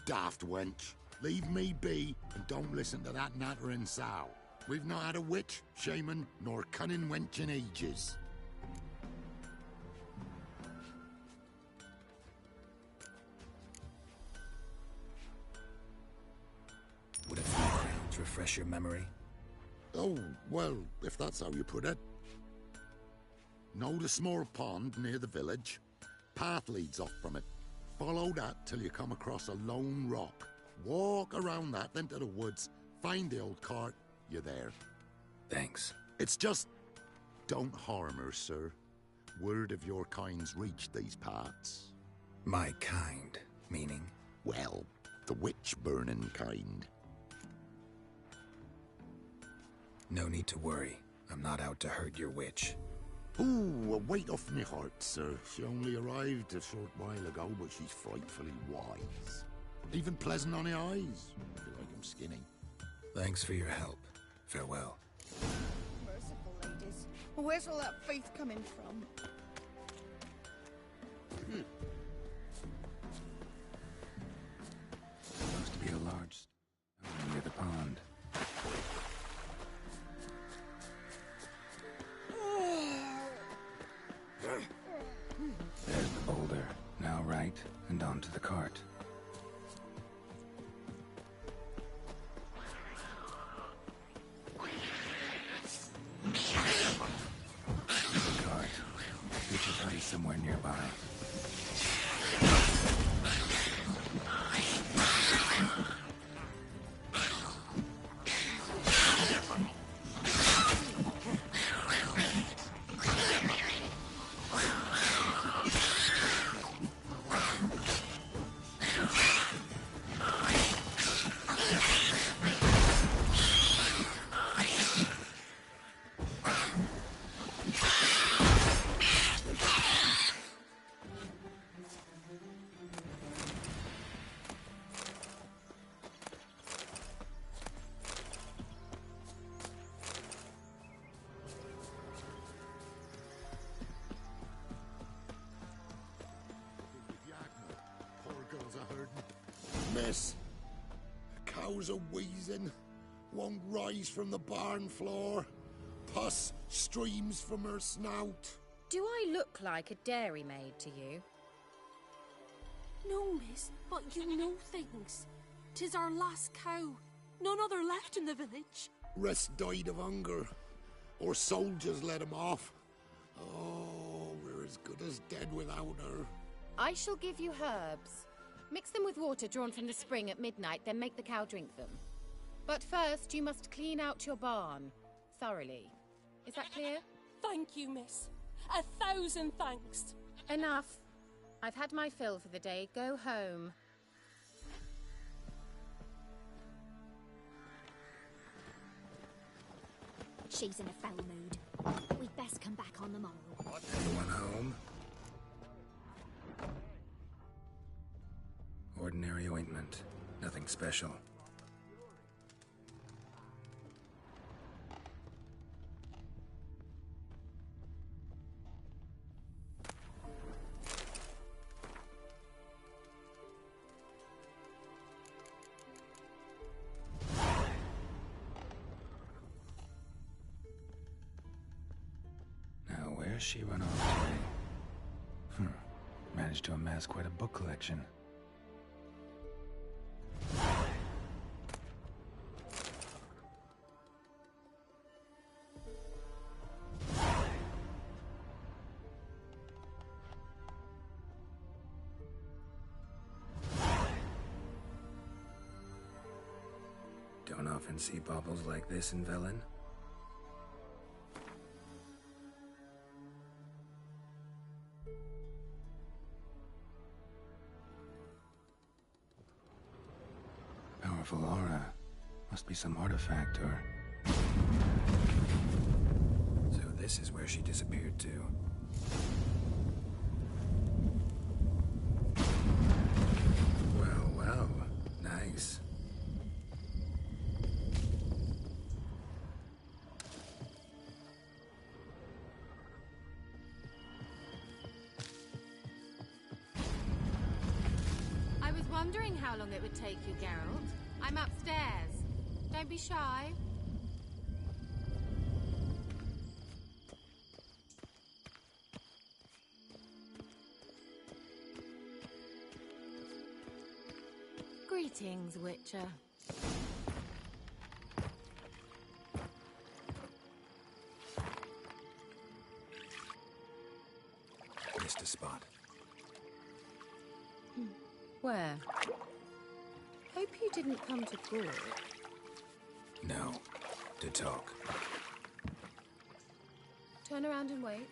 Daft wench. Leave me be and don't listen to that nattering sow. We've not had a witch, shaman, nor cunning wench in ages. Would a few crowns refresh your memory? Oh, well, if that's how you put it. Know the small pond near the village? Path leads off from it. Follow that till you come across a lone rock. Walk around that, then to the woods. Find the old cart. You're there. Thanks. It's just... don't harm her, sir. Word of your kind's reached these parts. My kind, meaning? Well, the witch-burning kind. No need to worry. I'm not out to hurt your witch. Ooh, a weight off me heart, sir. She only arrived a short while ago, but she's frightfully wise. Even pleasant on the eyes. I feel like I'm skinny. Thanks for your help. Farewell. Merciful ladies. Where's all that faith coming from? Supposed to be a large stone near the pond. There's the boulder. Now right, and onto the cart. The cart. We should hide somewhere nearby. Miss, cows are wheezing, won't rise from the barn floor. Pus streams from her snout. Do I look like a dairymaid to you? No, miss, but you know things. 'Tis our last cow. None other left in the village. Rest died of hunger, or soldiers let him off. Oh, we're as good as dead without her. I shall give you herbs. Mix them with water drawn from the spring at midnight, then make the cow drink them. But first, you must clean out your barn. Thoroughly. Is that clear? Thank you, miss. 1,000 thanks. Enough. I've had my fill for the day. Go home. She's in a foul mood. We'd best come back on the morrow. Anyone home? Ordinary ointment. Nothing special. Where's she run off to? Managed to amass quite a book collection. Don't often see baubles like this in Velen. Powerful aura. Must be some artifact or... So this is where she disappeared to. Well, well. Nice. I was wondering how long it would take you, Geralt. I'm upstairs. Don't be shy. Greetings, Witcher. Missed a spot. Where? Hope you didn't come to Gorg. No. To talk. Turn around and wait.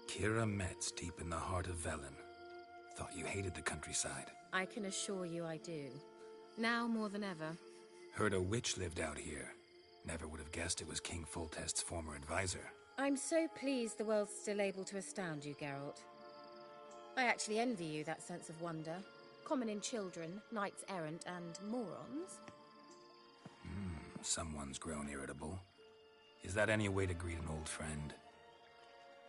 Kira Metz, deep in the heart of Velen. Thought you hated the countryside. I can assure you I do. Now more than ever. Heard a witch lived out here. Never would have guessed it was King Foltest's former advisor. I'm so pleased the world's still able to astound you, Geralt. I actually envy you that sense of wonder. Common in children, knights errant, and morons. Someone's grown irritable. Is that any way to greet an old friend?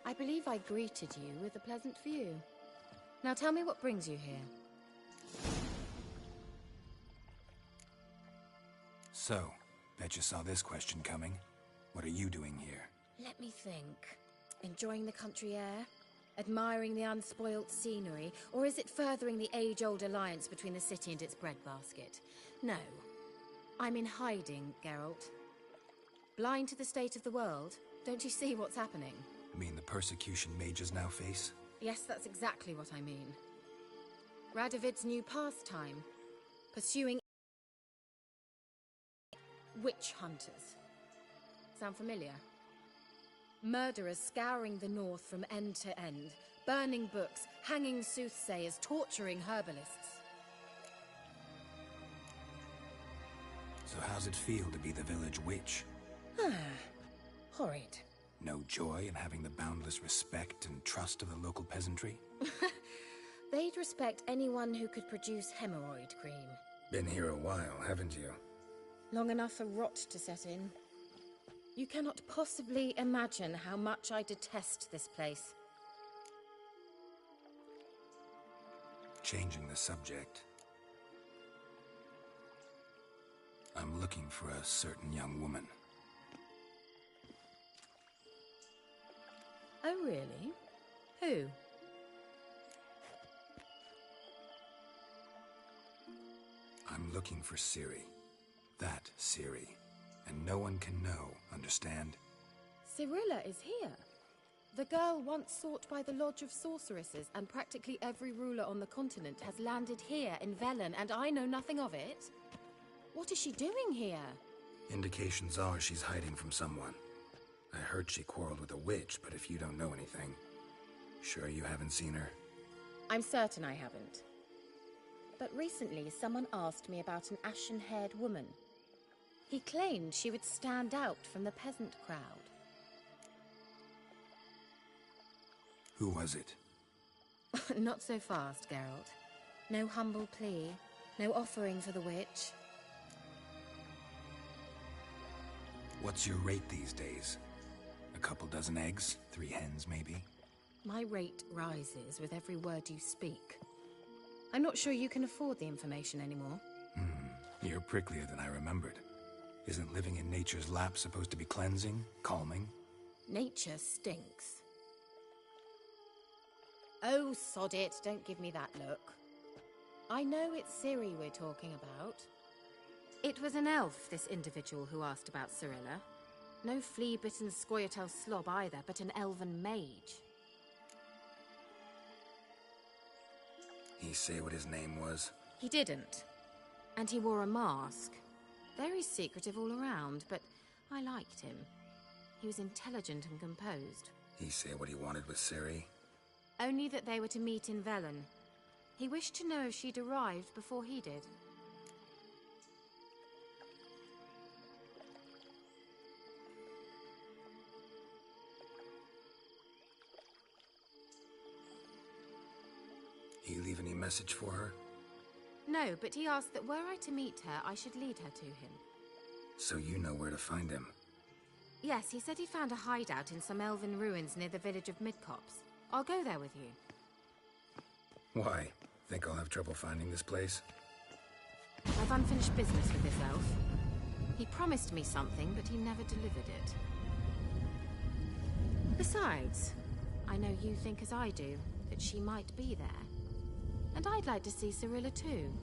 I believe I greeted you with a pleasant view. Now tell me what brings you here. So, bet you saw this question coming. What are you doing here? Let me think. Enjoying the country air? Admiring the unspoilt scenery? Or is it furthering the age-old alliance between the city and its breadbasket? No. I'm in hiding, Geralt. Blind to the state of the world? Don't you see what's happening? Mean the persecution mages now face? Yes, that's exactly what I mean. Radovid's new pastime. Pursuing witch hunters. Sound familiar? Murderers scouring the north from end to end, burning books, hanging soothsayers, torturing herbalists. So how's it feel to be the village witch? Horrid. No joy in having the boundless respect and trust of the local peasantry? They'd respect anyone who could produce hemorrhoid cream. Been here a while, haven't you? Long enough for rot to set in. You cannot possibly imagine how much I detest this place. Changing the subject. I'm looking for a certain young woman. Oh, really? Who? I'm looking for Ciri. That Ciri. And no one can know, understand? Cirilla is here. The girl once sought by the Lodge of Sorceresses, and practically every ruler on the continent has landed here in Velen, and I know nothing of it. What is she doing here? Indications are she's hiding from someone. I heard she quarreled with a witch, but if you don't know anything, sure you haven't seen her? I'm certain I haven't. But recently, someone asked me about an ashen-haired woman. He claimed she would stand out from the peasant crowd. Who was it? Not so fast, Geralt. No humble plea, no offering for the witch. What's your rate these days? A couple dozen eggs? 3 hens, maybe? My rate rises with every word you speak. I'm not sure you can afford the information anymore. You're pricklier than I remembered. Isn't living in nature's lap supposed to be cleansing, calming? Nature stinks. Oh, sod it, don't give me that look. I know it's Ciri we're talking about. It was an elf, this individual who asked about Cirilla. No flea-bitten Scoia'tael slob either, but an elven mage. He say what his name was? He didn't. And he wore a mask. Very secretive all around, but I liked him. He was intelligent and composed. He say what he wanted with Ciri? Only that they were to meet in Velen. He wished to know if she'd arrived before he did. He leave any message for her? No, but he asked that were I to meet her, I should lead her to him. So you know where to find him? Yes, he said he found a hideout in some elven ruins near the village of Midcopse. I'll go there with you. Why? Think I'll have trouble finding this place? I've unfinished business with this elf. He promised me something, but he never delivered it. Besides, I know you think as I do, that she might be there. And I'd like to see Cirilla too.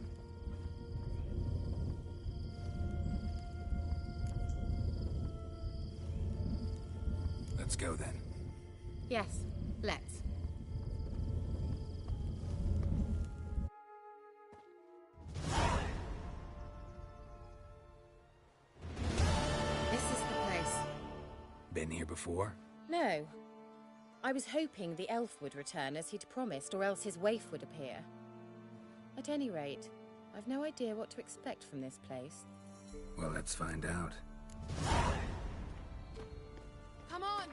Let's go then. Yes, let's. This is the place. Been here before? No. I was hoping the elf would return as he'd promised, or else his waif would appear. At any rate, I've no idea what to expect from this place. Well, let's find out. Come on!